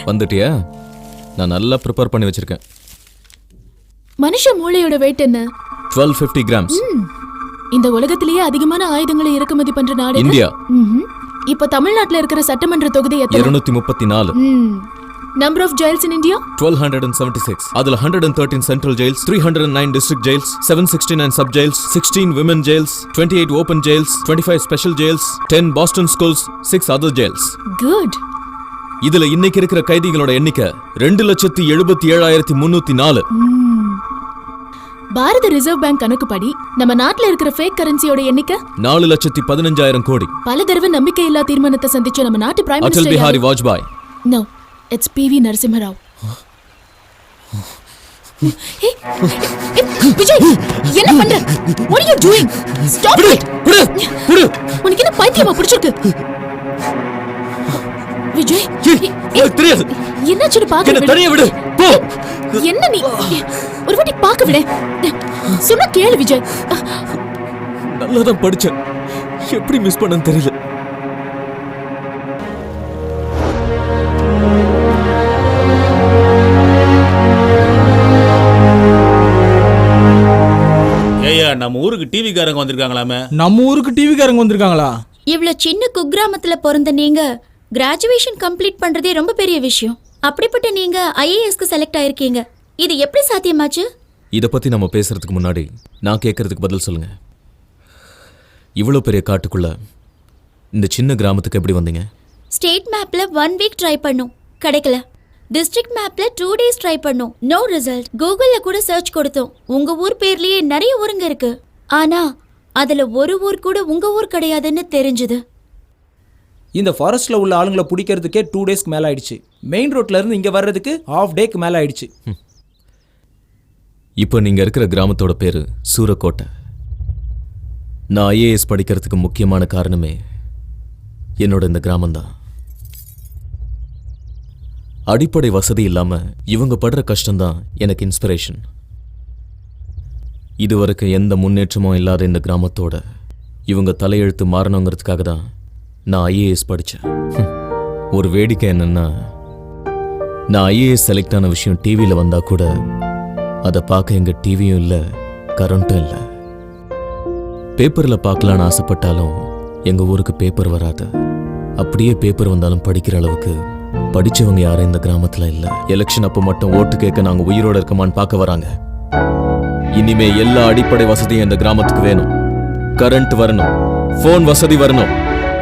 வந்துட்டியா? நான் நல்லா ப்ரிப்பேர் பண்ணி வச்சிருக்கேன். மனுஷ மூளையோட வெயிட் என்ன? 1250 கிராம்ஸ். இந்த உலகத்திலேயே அதிகமான ஆயுதங்களை இறக்குமதி பண்ற நாடு இந்தியா. இப்ப தமிழ்நாட்டுல இருக்கிற சட்டமன்ற தொகுதி எத்தனை? 234. Number of jails in India? 1276. அதுல 113 central jails, 309 district jails, 769 sub jails, 16 women jails, 28 open jails, 25 special jails, 10 borstal schools, 6 other jails. Good. இதுல இன்னைக்கு இருக்கிற கைதிகளோட எண்ணிக்கை 2,77,304. பாரத ரிசர்வ் பேங்க் கணக்குப்படி நம்ம நாட்டுல இருக்கிற ஃபேக் கரன்சியோட எண்ணிக்கை 4,15,000 கோடி. பல தடவை நம்பிக்கையில்லா தீர்மானத்தை சந்திச்ச நம்ம நாட்டு prime Atal minister Bihari Vajpayee. No, it's PV Narasimha Rao. Vijay, என்ன பண்ற? What are you doing? Stop it. உனக்கு என்ன பைத்தியமா பிடிச்சிருக்கு? விஜய், தெரியாது. என்னாச்சு பாக்க? என்ன தனியா விடு. போ. என்ன நீ ஒரு வாட்டி பாக்க விடு. சொன்னா கேளு விஜய். நல்லா தான் படிச்சேன். எப்படி மிஸ் பண்ணன்னு தெரியல. ஏய்யா, நம்ம ஊருக்கு டிவி காரங்க வந்திருக்காங்களாமே. நம்ம ஊருக்கு டிவி காரங்க வந்திருக்காங்களா? இவ்வளவு சின்ன குக்கிராமத்துல பிறந்த நீங்க கிராஜுவேஷன் கம்ப்ளீட் பண்றதே ரொம்ப பெரிய விஷயம். அப்படிப்பட்ட நீங்க IASக்கு செலக்ட் ஆயிருக்கீங்க. இது எப்படி சாத்தியமாச்சு? இத பத்தி நம்ம பேசுறதுக்கு முன்னாடி நான் கேட்கறதுக்கு பதில் சொல்லுங்க. இவ்வளவு பெரிய காட்டுக்குள்ள இந்த சின்ன கிராமத்துக்கு எப்படி வந்தீங்க? ஸ்டேட் மேப்ல 1 வீக் ட்ரை பண்ணோம், கிடைக்கல. டிஸ்ட்ரிக்ட் மேப்ல 2 டேஸ் ட்ரை பண்ணோம், நோ ரிசல்ட். கூகுள்ல கூட சர்ச் கொடுத்தோம். உங்க ஊர் பேர்லயே நிறைய ஊருங்க இருக்கு, ஆனா அதுல ஒரு ஊர் கூட உங்க ஊர் கிடையாதுன்னு தெரிஞ்சது. இந்த ஃபாரஸ்ட்ல உள்ள ஆளுங்களை பிடிக்கிறதுக்கே 2 டேஸ்க்கு மேல ஆயிடுச்சு. மெயின் ரோட்ல இருந்து இங்க வர்றதுக்கு ½ டேக்கு மேல ஆயிடுச்சு. இப்போ நீங்க இருக்கிற கிராமத்தோட பேரு சூரக்கோட்டை. நான் IAS படிக்கிறதுக்கு முக்கியமான காரணமே என்னோட இந்த கிராமம்தான். அடிப்படை வசதி இல்லாம இவங்க படுற கஷ்டம்தான் எனக்கு இன்ஸ்பிரேஷன். இதுவரைக்கும் எந்த முன்னேற்றமும் இல்லாத இந்த கிராமத்தோட இவங்க தலையெழுத்து மாறணுங்கிறதுக்காக தான் நான் IAS படித்தேன். ஒரு வேடிக்கை என்னன்னா, நான் IAS செலக்ட் ஆன விஷயம் டிவியில் வந்தால் கூட அதை பார்க்க எங்கள் டிவியும் இல்லை, கரண்ட்டும் இல்லை. பேப்பரில் பார்க்கலான்னு ஆசைப்பட்டாலும் எங்கள் ஊருக்கு பேப்பர் வராது. அப்படியே பேப்பர் வந்தாலும் படிக்கிற அளவுக்கு படித்தவங்க யாரும் இந்த கிராமத்தில் இல்லை. எலெக்ஷன் அப்போ மட்டும் ஓட்டு கேட்க நாங்கள் உயிரோடு இருக்கமான்னு பார்க்க வராங்க. இனிமே எல்லா அடிப்படை வசதியும் இந்த கிராமத்துக்கு வேணும். கரண்ட் வரணும், ஃபோன் வசதி வரணும்,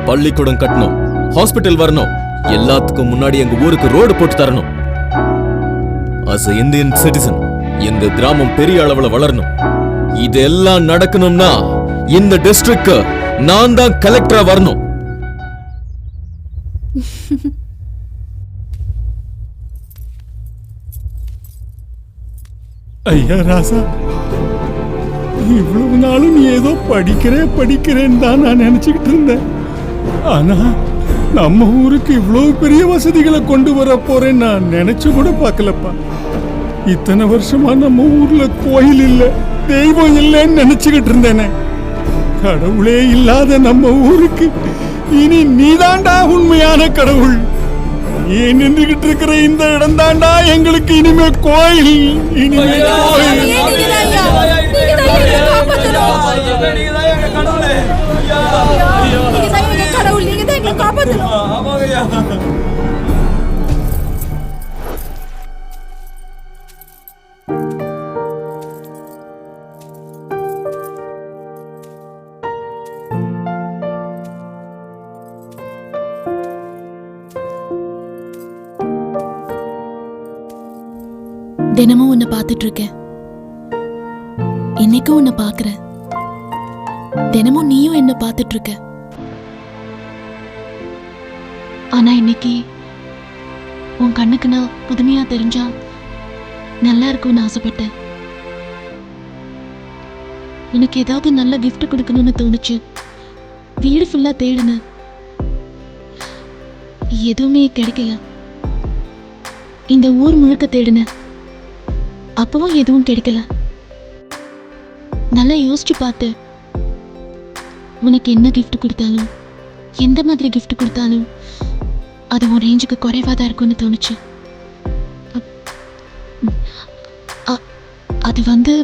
பள்ளிக்கூடம் கட்டணும், ஹாஸ்பிட்டல் வரணும். எல்லாத்துக்கும் முன்னாடி எங்க ஊருக்கு ரோடு போட்டு தரணும். as a இந்தியன் சிட்டிசன் எங்க கிராமம் பெரிய அளவுல வளரணும். இதெல்லாம் நடக்கணும்னா இந்த டிஸ்ட்ரிக்ட் நான் தான் கலெக்டரா வரணும். ஐயா ராசா, இவ்வளவு நாளும் நீ ஏதோ படிக்கிறேன்னு தான் நான் நினைச்சுக்கிட்டு இருந்தேன். ஆனா நம்ம ஊருக்கு இவ்வளவு பெரிய வசதிகளை கொண்டு வர போறேன்னு நான் நினைச்சு கூட பார்க்கலப்பா. இத்தனை வருஷமா நம்ம ஊர்ல கோயில் இல்ல, தெய்வம் இல்லைன்னு நினைச்சுக்கிட்டு இருந்தேனே. கடவுளே இல்லாத நம்ம ஊருக்கு இனி நீதாண்டா உண்மையான கடவுள். நீ நின்றுகிட்டு இருக்கிற இந்த இடம் தாண்டா எங்களுக்கு இனிமே கோயில். இனிமே கோயில். தினமும் உன்னை பார்த்துட்டு இருக்கேன், இன்னைக்கும் உன்னை பார்க்கிறேன். தினமும் நீயும் என்ன பார்த்துட்டு இருக்க. ஆனா இன்னைக்கு உன் கண்ணுக்கு நான் புதுமையா தெரிஞ்சா நல்லா இருக்கும்னு ஆசைப்பட்டேன். உனக்கு ஏதாவது நல்ல கிஃப்ட் கொடுக்கணும்னு தோணுச்சு. வீடு ஃபுல்லா தேடினேன், எதுவுமே கிடைக்கல. இந்த ஊர் முழுக்க தேடினேன், அப்பவும் எதுவும் கிடைக்கல. நல்லா யோசிச்சு பார்த்து உனக்கு என்ன கிஃப்ட் கொடுத்தாலும், எந்த மாதிரி கிஃப்ட் கொடுத்தாலும் அது உன் ரேஞ்சுக்கு குறைவா தான் இருக்கும்னு தோணுச்சு. அது வந்து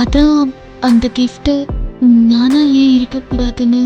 அதான் அந்த கிஃப்ட் நானா ஏன் இருக்கக்கூடாதுன்னு.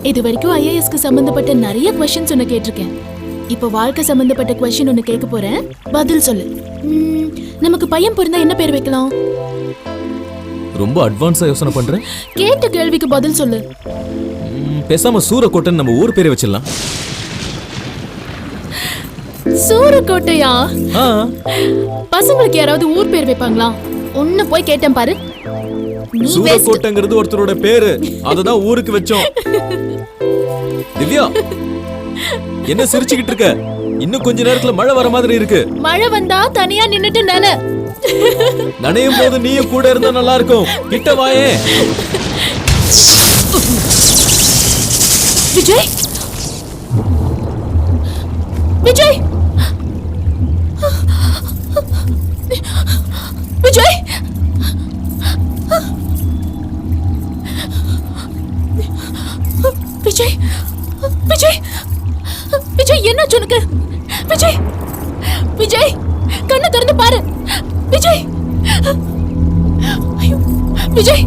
இது வரைக்கும் ஐஏஎஸ்க்கு சம்பந்தப்பட்ட நிறைய क्वेश्चंस உன்னை கேட்டிருக்கேன். இப்போ வாழ்க்கை சம்பந்தப்பட்ட क्वेश्चन ஒன்னு கேட்க போறேன், பதில் சொல்லு. நமக்கு பையன் பிறந்தா என்ன பேர் வைக்கலாம்? ரொம்ப அட்வான்ஸா யோசனை பண்றேன். கேட்ட கேள்விக்கு பதில் சொல்லு. பேசாம சூரக்கோட்டன் நம்ம ஊர் பேரை வச்சிடலாம். சூரக்கோட்டையா? பசங்களுக்கு யாராவது ஊர் பேர் வைப்பாங்களா? ஒன்னு போய் கேட்டேன் பாரு. சூரக்கோட்டைங்கிறது ஒருத்தரோட பேரு, அததான் ஊருக்கு வச்சோம். திவ்யா, என்ன சிரிச்சுக்கிட்டு இருக்க? இன்னும் கொஞ்ச நேரத்துல மழை வர மாதிரி இருக்கு. மழை வந்தா தனியா நின்னுட்டு நனையும் போது நீயும் கூட இருந்தா நல்லா இருக்கும். கிட்ட வாயே. விஜய், விஜய், விஜய் விஜய் விஜய் விஜய் என்னாச்சு உனக்கு? விஜய் விஜய் கண்ணை திறந்து பாரு. விஜய் ஐயோ விஜய்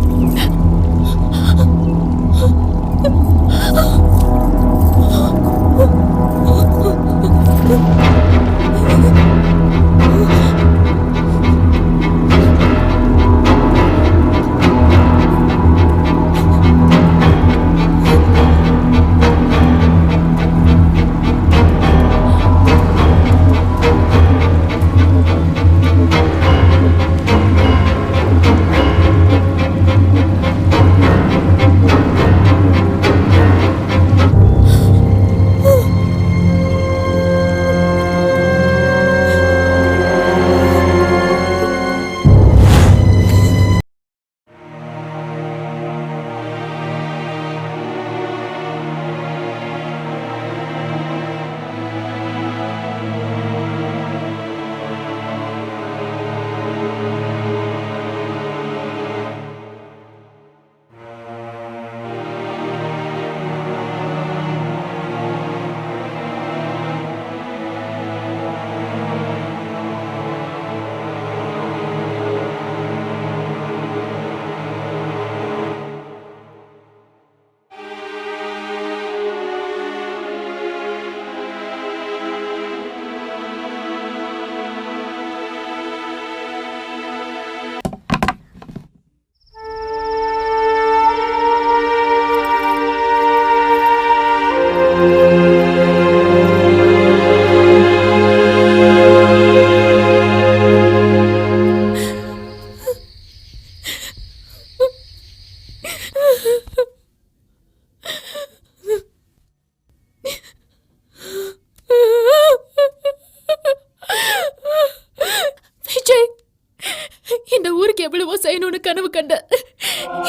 எவ்வளவோ செய்யணும்னு கனவு கண்ட.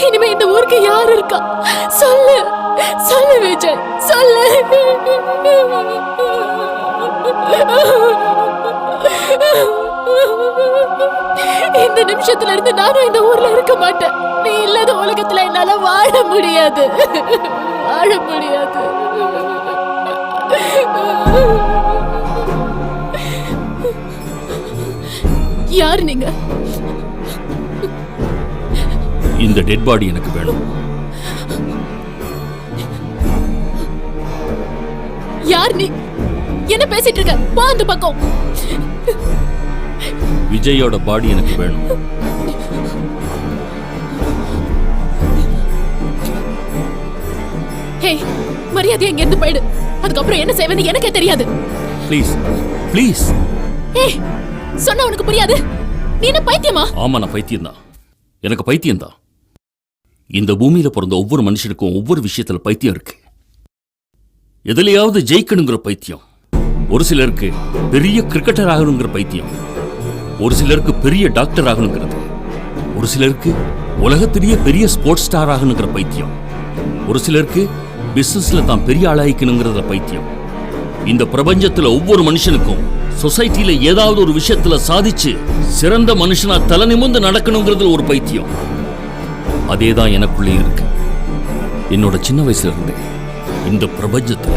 இனிமே இந்த ஊருக்கு யார் இருக்கா? சொல்லு சொல்லு விஜய் சொல்லு. இந்த நிமிஷத்துல இருந்து நானும் இந்த ஊர்ல இருக்க மாட்டேன். நீ இல்லாத உலகத்துல என்னால வாழ முடியாது, வாழ முடியாது. யார் நீங்க? இந்த டெட் பாடி எனக்கு வேணும். யார் நீ? என்ன பேசிட்டு இருக்க? போ அந்த பக்கம். விஜயோட பாடி எனக்கு வேணும். ஹே, மரியாதை எங்க இருந்து போயிடு. அதுக்கப்புறம் என்ன செய்வேன்னு எனக்கே தெரியாது. Please please. ஏய், சொன்னா உனக்கு புரியாது. நீ என்ன பைத்தியமா? ஆமா, நான் பைத்தியம் தான். எனக்கு பைத்தியம் தான். இந்த பூமியில பிறந்த ஒவ்வொரு மனுஷனுக்கும் ஒவ்வொரு விஷயத்துல பைத்தியம் இருக்கு. எதுலையாவது ஜெயிக்கணுங்கிற பைத்தியம், ஒரு சிலருக்கு பெரிய கிரிக்கெட்டர் ஆகணுங்கிற பைத்தியம், ஒரு சிலருக்கு பெரிய டாக்டர் ஆகணுங்கிறது, ஒரு சிலருக்கு உலகத்திலேயே பெரிய ஸ்போர்ட்ஸ் ஸ்டார் ஆகணுங்கிற பைத்தியம், ஒரு சிலருக்கு பிசினஸ்ல தான் பெரிய ஆளாயிக்கணுங்கிறத பைத்தியம். இந்த பிரபஞ்சத்துல ஒவ்வொரு மனுஷனுக்கும் சொசைட்டில ஏதாவது ஒரு விஷயத்துல சாதிச்சு சிறந்த மனுஷனா தலை நிமிர்ந்து நடக்கணுங்கிறது ஒரு பைத்தியம். அதேதான் எனக்குள்ளே இருக்கு. என்னோட சின்ன வயசுல இருந்தே இந்த பிரபஞ்சத்துல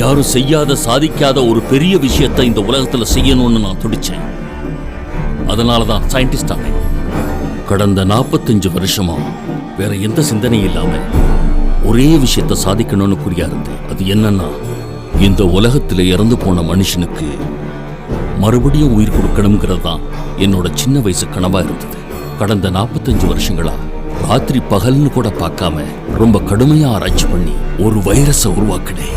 யாரும் செய்யாத சாதிக்காத ஒரு பெரிய விஷயத்தை இந்த உலகத்துல செய்யணும்னு நான் துடிச்சேன். அதனாலதான் சயின்டிஸ்ட் ஆனேன். கடந்த 45 வருஷமா வேற எந்த சிந்தனையும் இல்லாம ஒரே விஷயத்தை சாதிக்கணும்னு குறியா இருந்தேன். அது என்னன்னா, இந்த உலகத்துல இறந்து போன மனுஷனுக்கு மறுபடியும் உயிர் கொடுக்கணுங்கிறது தான் என்னோட சின்ன வயசு கனவா இருந்தது. கடந்த 45 வருஷங்களா ராத்திரி பகல்னு கூட பார்க்காம ரொம்ப கடுமையா ஆராய்ச்சி பண்ணி ஒரு வைரஸை உருவாக்கினேன்.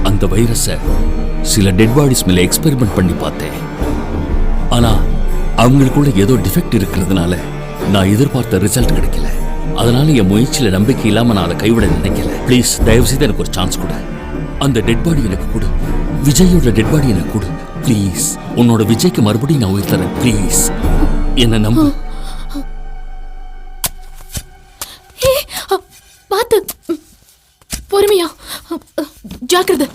அந்த வைரஸை சில டெட் பாடிஸ் மேல எக்ஸ்பெரிமெண்ட் பண்ணி பார்த்தேன். ஆனா அவங்களுக்குள்ள ஏதோ டிஃபெக்ட் இருக்கிறதுனால நான் எதிர்பார்த்த ரிசல்ட் கிடைக்கல. அதனால என் முயற்சியில நம்பிக்கை இல்லாம நான் அதை கைவிட நினைக்கல. ப்ளீஸ், தயவு செய்து எனக்கு ஒரு சான்ஸ் கொடு. அந்த டெட் பாடி எனக்கு கொடு. விஜயோட டெட் பாடி எனக்கு கொடு. ப்ளீஸ், உன்னோட விஜய்க்கு மறுபடியும் நான் உயிர் தரேன். ப்ளீஸ், என்ன நம்பு. பார்த்து, பொறுமையா, ஜாக்கிரதை.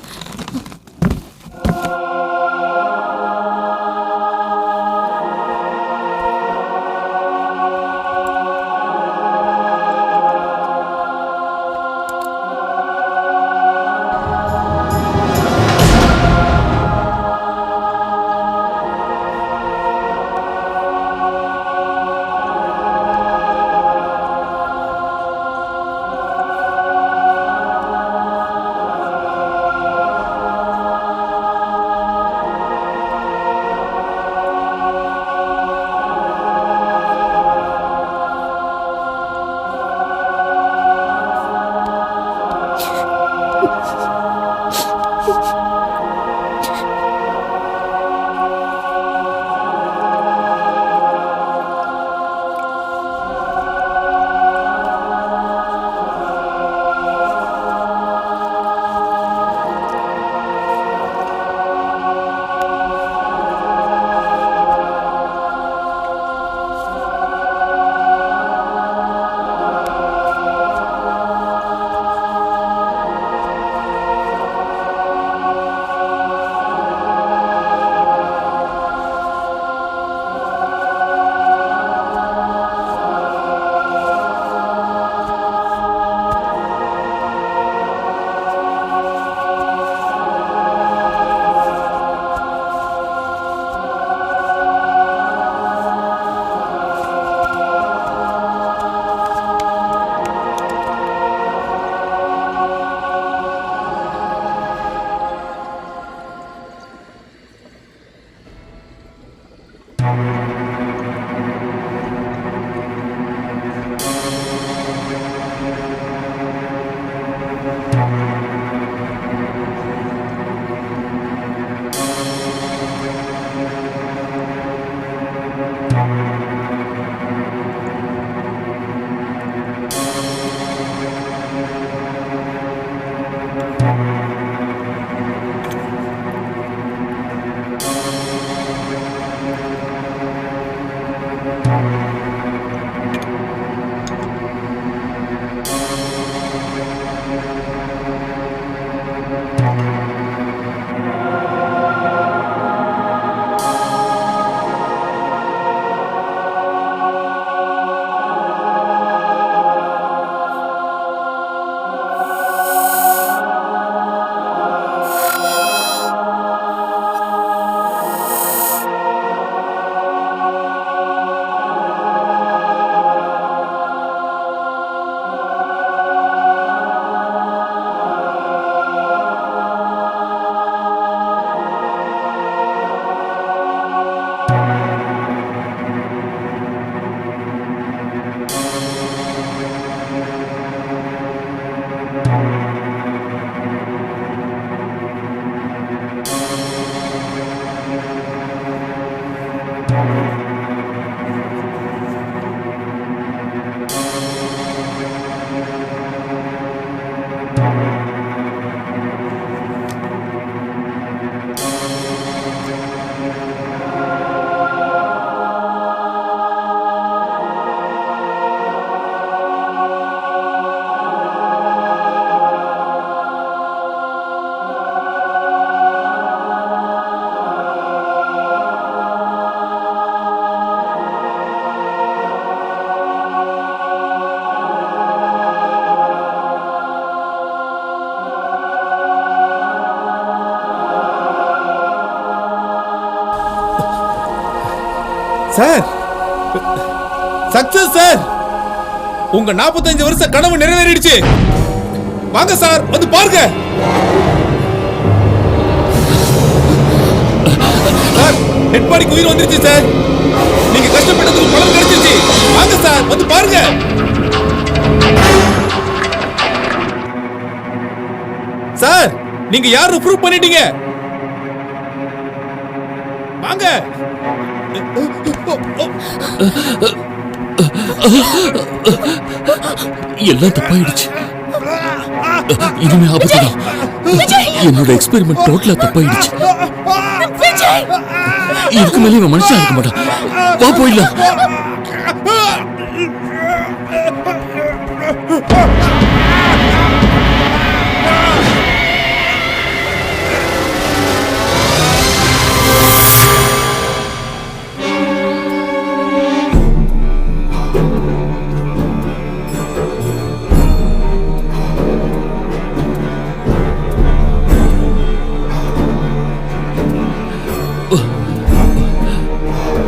சார் சக்சஸ் சார், உங்க 45 வருஷ கனவு நிறைவேறிடுச்சு. வாங்க சார், வந்து பாருங்க. சார், டெட் பாடிக்கு உயிர் வந்துருச்சு சார். நீங்க கஷ்டப்பட்டதுக்கு பலன் கிடைச்சிருச்சு. வாங்க சார், வந்து பாருங்க. சார், நீங்க யாரு ப்ரூவ் பண்ணிட்டீங்க. வாங்க. எல்லாம் தப்பாயிடுச்சு. இனிமே ஆபத்துதான். என்னோட எக்ஸ்பெரிமெண்ட் டோட்டலா தப்பாயிடுச்சு. இதுக்கு மேலே இவன் மனுஷன் இருக்க மாட்டான். வா போயிடலாம்.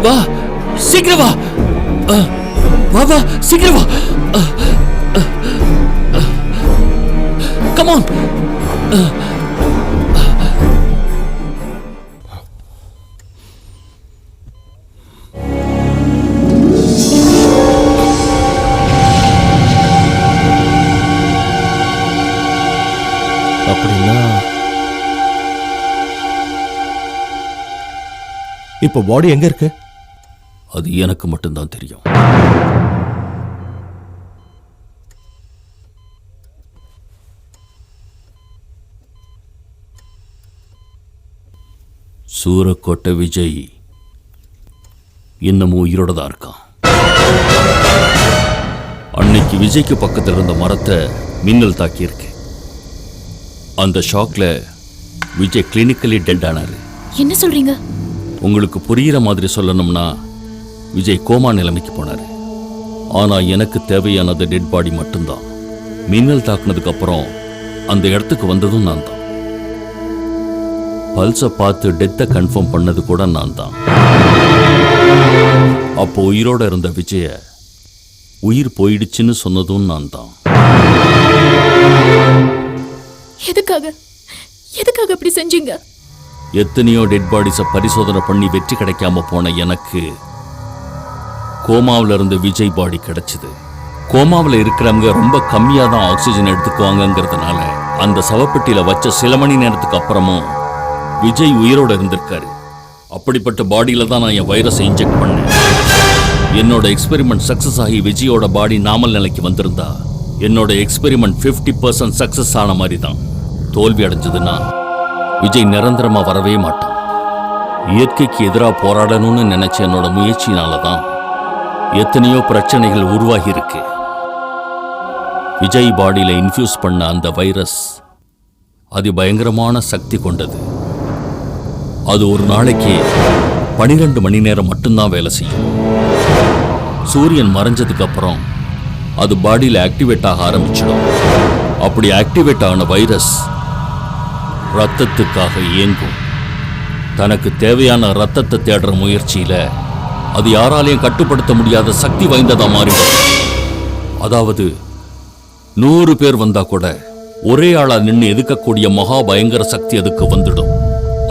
வா, சீக்கிரம் வா. வா வா, சீக்கிரம் வா. Come on. அப்படின்னா இப்போ பாடி எங்க இருக்கு? அது எனக்கு மட்டும்தான் தெரியும். சூரக்கோட்டை விஜய் இன்னமும் உயிரோட தான் இருக்கான். அன்னைக்கு விஜய்க்கு பக்கத்தில் இருந்த மரத்தை மின்னல் தாக்கியிருக்கு. அந்த ஷாக்ல விஜய் கிளினிக்கலி டெட் ஆனாரு. என்ன சொல்றீங்க? உங்களுக்கு புரியுற மாதிரி சொல்லணும்னா விஜய் கோமா நிலைமைக்கு போனாரு. ஆனா எனக்கு தேவையானது டெட் பாடி மட்டும்தான். மின்னல் தாக்குனதுக்கு அப்புறம் அந்த இடத்துக்கு வந்ததும் நான் தான். பல்ஸை பார்த்து டெத்தை கன்ஃபார்ம் பண்ணது கூட நான் தான். அப்போ உயிரோட இருந்த விஜய உயிர் போயிடுச்சுன்னு சொன்னதும் நான் தான். எதுக்காக அப்படி செஞ்சீங்க? எத்தனையோ டெட் பாடிஸை பரிசோதனை பண்ணி வெற்றி கிடைக்காம போன எனக்கு கோமாவில் இருந்த விஜய் பாடி கிடைச்சது. கோமாவில் இருக்கிறவங்க ரொம்ப கம்மியாக தான் ஆக்சிஜன் எடுத்துக்குவாங்கங்கிறதுனால அந்த சவப்பெட்டியில் வச்ச சில மணி நேரத்துக்கு அப்புறமும் விஜய் உயிரோட இருந்திருக்காரு. அப்படிப்பட்ட பாடியில தான் நான் என் வைரஸை இன்ஜெக்ட் பண்ணேன். என்னோட எக்ஸ்பெரிமெண்ட் சக்சஸ் ஆகி விஜயோட பாடி நாமல் நிலைக்கு வந்திருந்தா என்னோட எக்ஸ்பெரிமெண்ட் 50% சக்சஸ் ஆன மாதிரி தான். தோல்வி அடைஞ்சதுன்னா விஜய் நிரந்தரமா வரவே மாட்டான். இயற்கைக்கு எதிராக போராடணும்னு நினைச்ச என்னோட முயற்சியினால தான் எத்தனையோ பிரச்சனைகள் உருவாகி இருக்கு. விஜய் பாடியில இன்ஃபியூஸ் பண்ண அந்த வைரஸ் அதிபயங்கரமான சக்தி கொண்டது. அது ஒரு நாளைக்கு 12 மணி நேரம் மட்டும்தான் வேலை செய்யும். சூரியன் மறைஞ்சதுக்கு அப்புறம் அது பாடியில் ஆக்டிவேட் ஆக ஆரம்பிச்சிடும். அப்படி ஆக்டிவேட் ஆன வைரஸ் ரத்தத்துக்காக இயங்கும். தனக்கு தேவையான ரத்தத்தை தேடுற முயற்சியில அது யாராலையும் கட்டுப்படுத்த முடியாத சக்தி வாய்ந்ததா மாறிடும். அதாவது 100 பேர் வந்தா கூட ஒரே ஆளா நின்று எதுக்கக்கூடிய மகா பயங்கர சக்தி அதுக்கு வந்துடும்.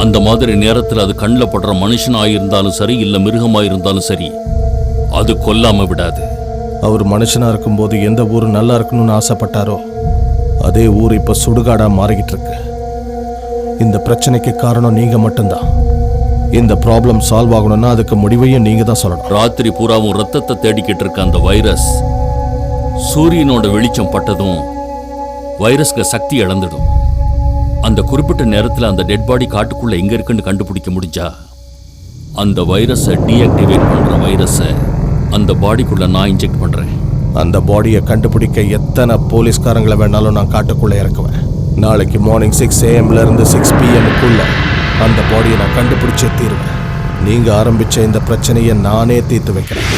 அந்த மாதிரி நேரத்தில் அது கண்ணில் படுற மனுஷனாயிருந்தாலும் சரி, இல்ல மிருகமாயிருந்தாலும் சரி, அது கொல்லாம விடாது. அவர் மனுஷனா இருக்கும்போது எந்த ஊர் நல்லா இருக்கணும்னு ஆசைப்பட்டாரோ அதே ஊர் இப்ப சுடுகாடா மாறிக்கிட்டு இருக்கு. இந்த பிரச்சனைக்கு காரணம் நீங்க மட்டும்தான். இந்த ப்ராப்ளம் சால்வ் ஆகணும்னா அதுக்கு முடிவையும் நீங்க தான் சொல்லணும். ராத்திரி பூராவும் ரத்தத்தை தேடிக்கிட்டு இருக்க அந்த வைரஸ் சூரியனோட வெளிச்சம் பட்டதும் வைரஸ்க்கு சக்தி இழந்துடும். அந்த குறிப்பிட்ட நேரத்தில் அந்த டெட் பாடி காட்டுக்குள்ள எங்க இருக்குன்னு கண்டுபிடிக்க முடிஞ்சா அந்த வைரஸை டீஆக்டிவேட் பண்ற வைரஸை அந்த பாடிக்குள்ள நான் இன்ஜெக்ட் பண்றேன். அந்த பாடியை கண்டுபிடிக்க எத்தனை போலீஸ்காரங்களை வேணாலும் நான் காட்டுக்குள்ள இறக்குவேன். நாளைக்கு மார்னிங் 6 AM இருந்து 6 PM அந்த பாடியை நான் கண்டுபிடிச்சே தீருவேன். நீங்க ஆரம்பிச்ச இந்த பிரச்சனையை நானே தீர்த்து வைக்கிறேன்.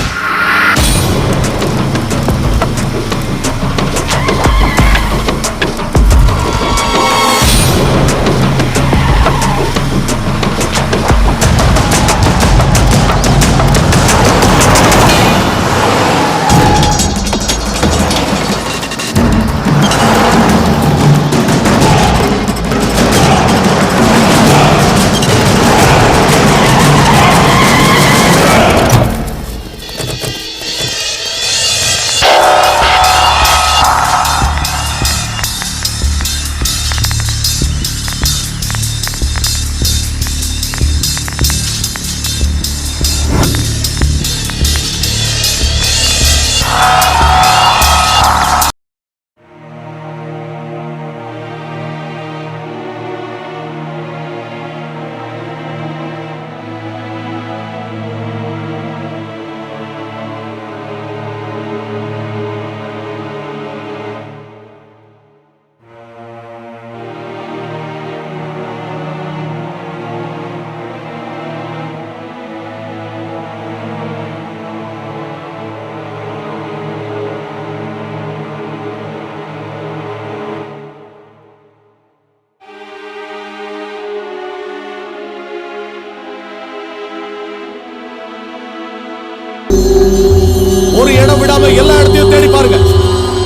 ஒரு இடம் விடாம எல்லா இடத்தையும் தேடி பாருங்க.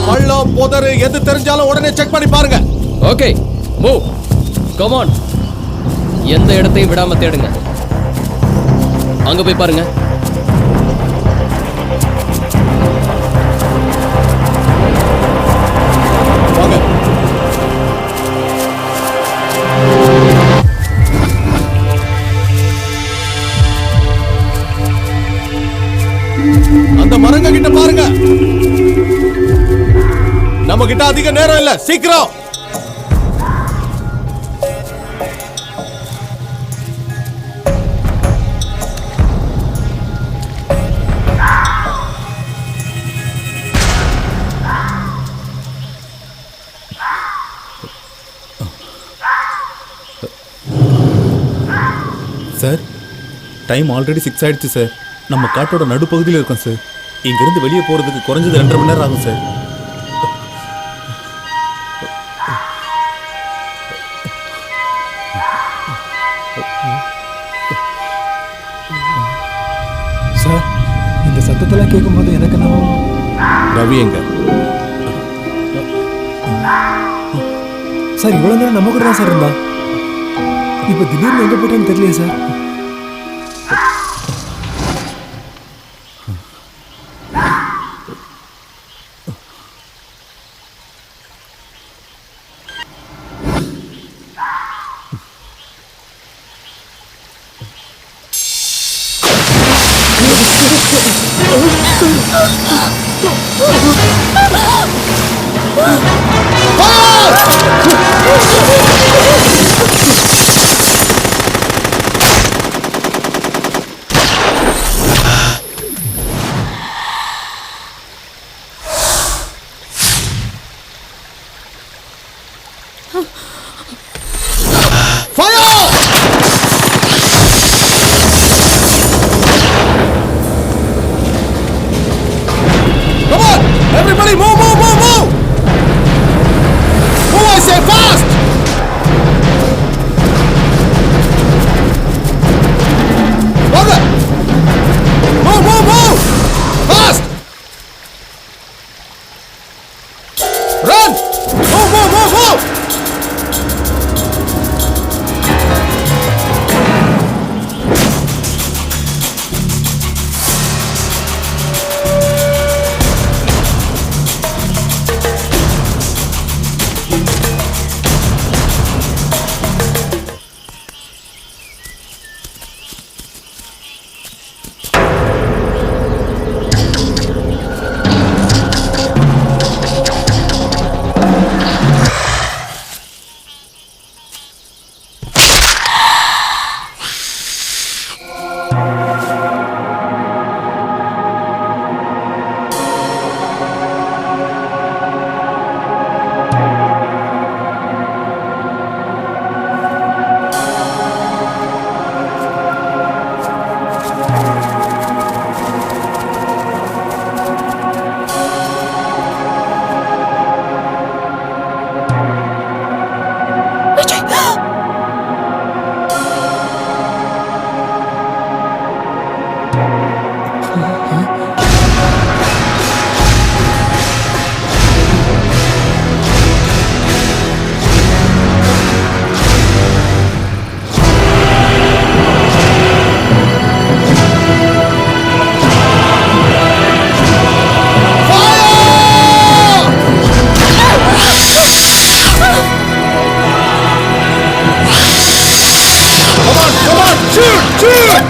பள்ளம் புதரு எது தெரிஞ்சாலும் உடனே செக் பண்ணி பாருங்க. Okay, move, come on. எந்த இடத்தையும் விடாம தேடுங்க. அங்க போய் பாருங்க. வாங்க. அந்த மரங்க கிட்ட பாருங்க. நம்ம கிட்ட அதிக நேரம் இல்ல, சீக்கிரம். சார், டைம் ஆல்ரெடி 6 ஆயிடுச்சு சார். நம்ம காட்டோட நடுப்பகுதியில் இருக்கோம் சார். இங்கிருந்து வெளியே போறதுக்கு குறைஞ்சது 2.5 மணி நேரம் ஆகும் சார். சார், இந்த சத்தத்தெல்லாம் கேட்கும்போது எனக்கு என்ன ரவி எங்க? சார் இவ்வளவு நேரம் நம்ம கூட தான் சார் இருந்தா. இப்ப திடீர்னு எங்க போயிட்டான்னு தெரியலையே sir. Everybody move, move, move, move! Move, I say fast! வாங்க! Move, move, move! Fast! Run! Move, move, move, move!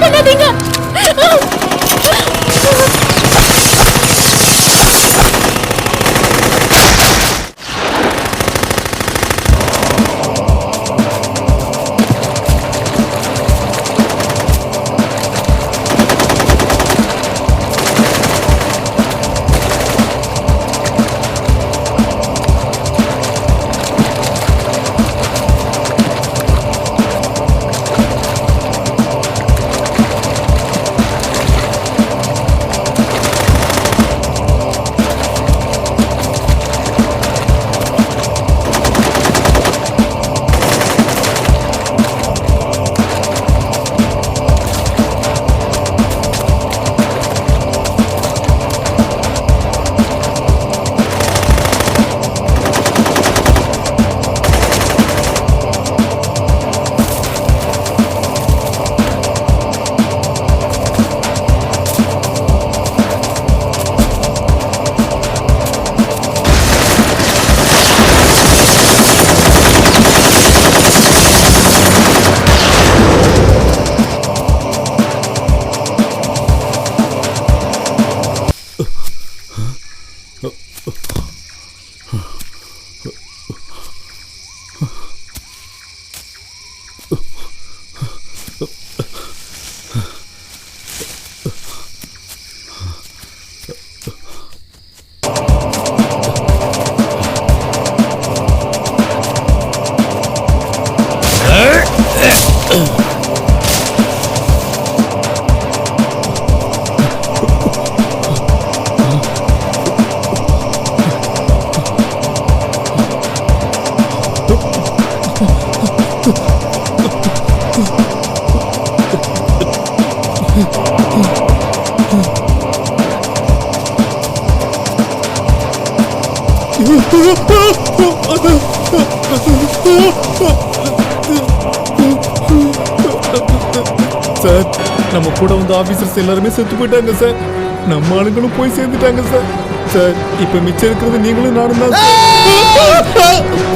பண்ணாதீங்க. சார், நம்ம கூட வந்து ஆபீசர்ஸ் எல்லாருமே செத்து போயிட்டாங்க சார். நம்ம ஆளுங்களும் போய் சேர்ந்துட்டாங்க சார். சார், இப்ப மிச்சம் இருக்கிறது நீங்களும் நானும் தான்.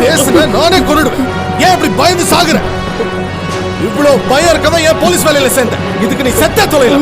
பேசுன நானே கொன்னுடுவேன். ஏன் இப்படி பயந்து சாகுற? இவ்வளவு பயம் இருக்கவன் ஏன் போலீஸ் வேலையில சேர்ந்த? இதுக்கு நீ செத்த தொலைல.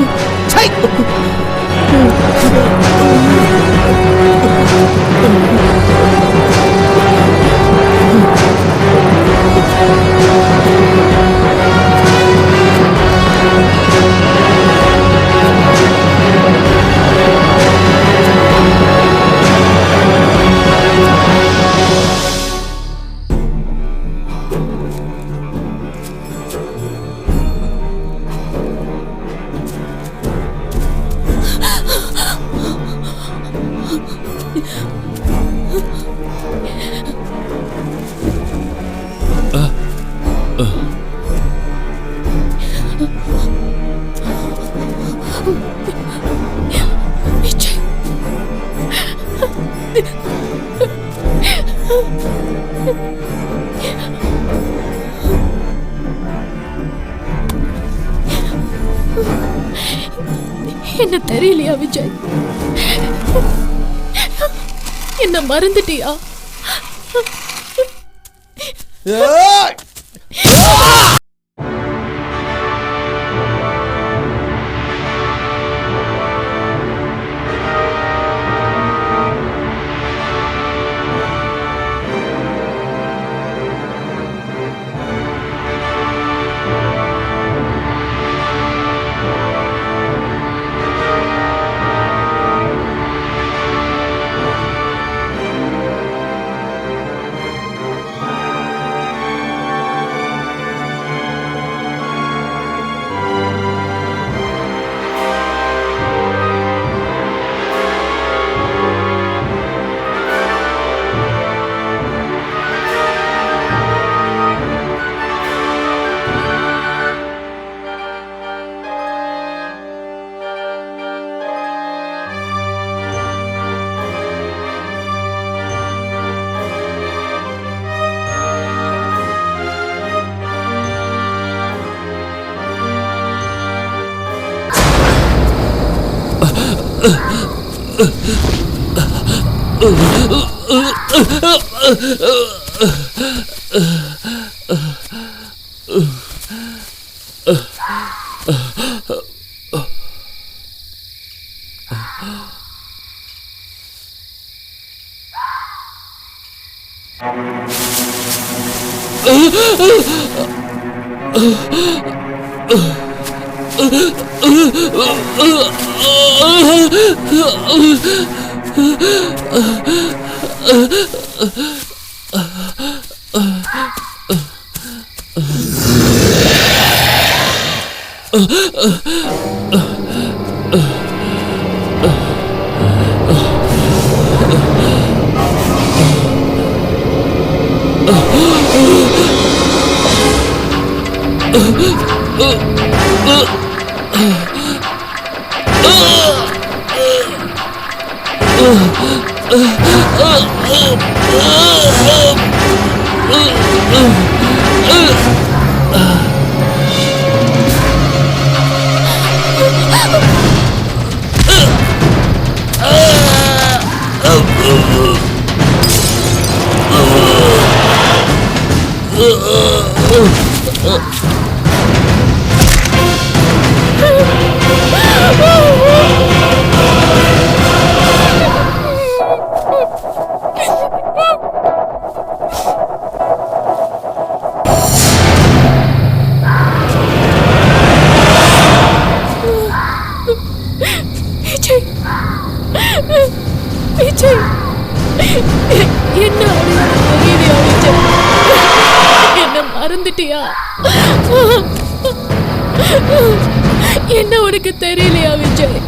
என்ன தெரியலையா விஜய்? என்ன மறந்துட்டியா? மறந்துட்டியா? என்ன உனக்கு தெரியலையா விஜய்?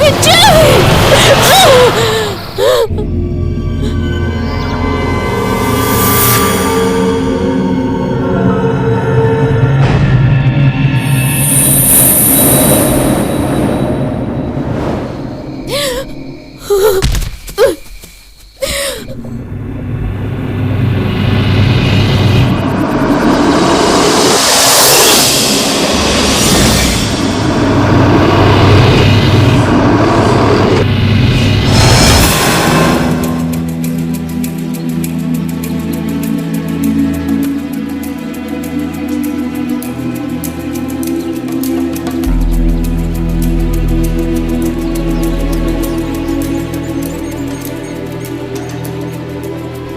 விஜய்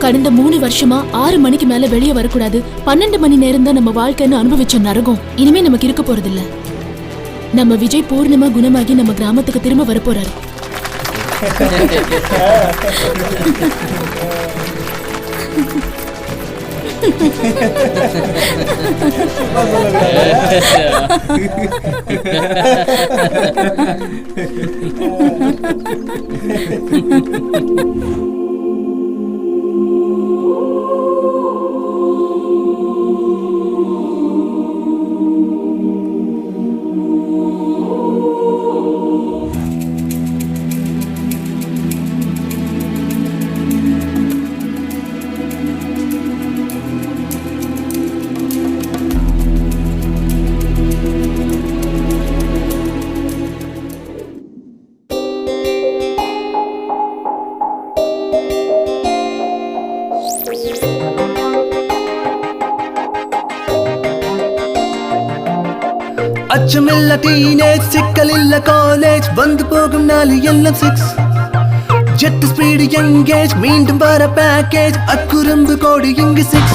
கடந்த 3 வருஷமா 6 மணிக்கு மேல வெளியே வரக்கூடாது, 12 மணி நேரம் தான் நம்ம வாழ்க்கைன்னு அனுபவிச்ச நரகம் இனிமே நமக்கு இருக்க போறது இல்ல. நம்ம விஜய் பூர்ணிமா குணமாகி நம்ம கிராமத்துக்கு திரும்ப வரப்போறாரு. அச்சமில்ல டீனேஜ், சிக்கலில்ல காலேஜ், வந்து போகும் நாலு எல்லாம் 6. ஜெட் ஸ்பீடு எங்கேஜ், மீண்டும் வர பேக்கேஜ், அக்குறும்பு கோடு இங்கு 6.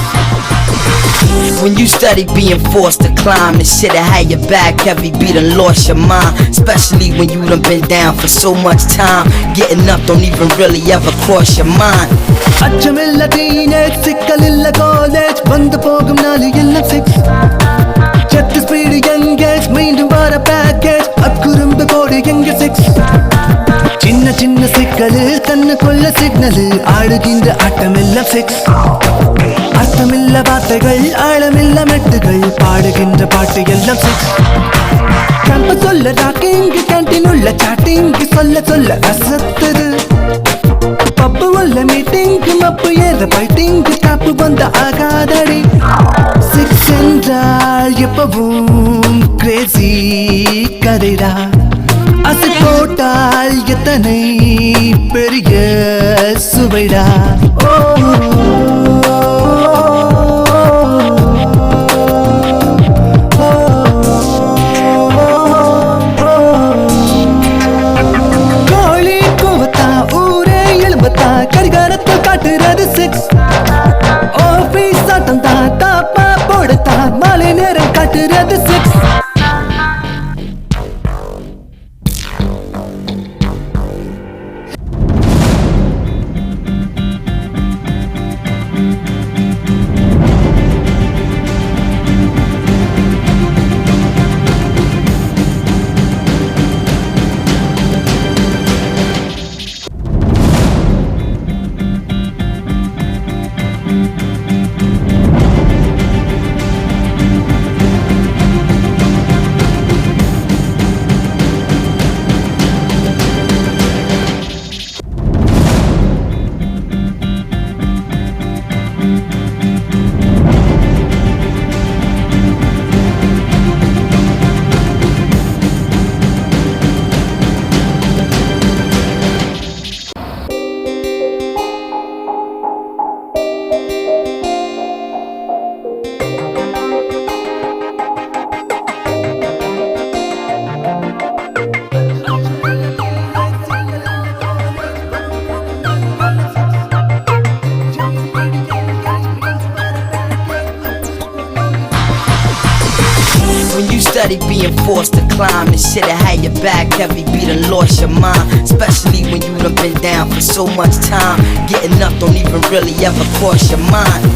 When you study being forced to climb, the shit that had your back heavy, be done lost your mind. Especially when you done been down for so much time. Getting up don't even really ever cross your mind. அச்சமில்ல teenage, சிக்கலில்ல college, வந்து போகும் நாலு எல்லாம் 6. Jet speed engage, மீண்டும் வர package, அக்குறும்பு கோடு இங்கு 6. சின்ன சின்ன சிக்கலு, கண்ணுக்குள்ள சிக்னலு, ஆடுகின்ற ஆட்டமெல்லாம் 6. அர்த்தமில்ல வார்த்தைகள், ஆழமில்ல மெட்டுகள், பாடுகின்ற பாட்டு எல்லாம் 6. கம்ப சொல்ல ராக்கிங், கேன்டீன் உள்ள சாட்டிங், சொல்ல சொல்ல அசத்துது. பப்பு உள்ள மீட்டிங், மப்பு ஏற பைட்டிங், காப்பு வந்த ஆகாதடி. 6 என்றால் எப்பவும் கிரேசி கதைடா. அசை போட்டால் எத்தனை பெரிய சுவைடா. கோழி கூவத்தா, ஊரே எழுபத்தா, கரிகாரத்தில் காட்டுறது 6. ஆபீஸ் ஆட்டம் தான், தாப்பா போடத்தா, மாலை நேரம் காட்டுறது 6. Study being forced to climb, the shit that had your back heavy, be done lost your mind. Especially when you done been down for so much time. Getting up don't even really ever cross your mind.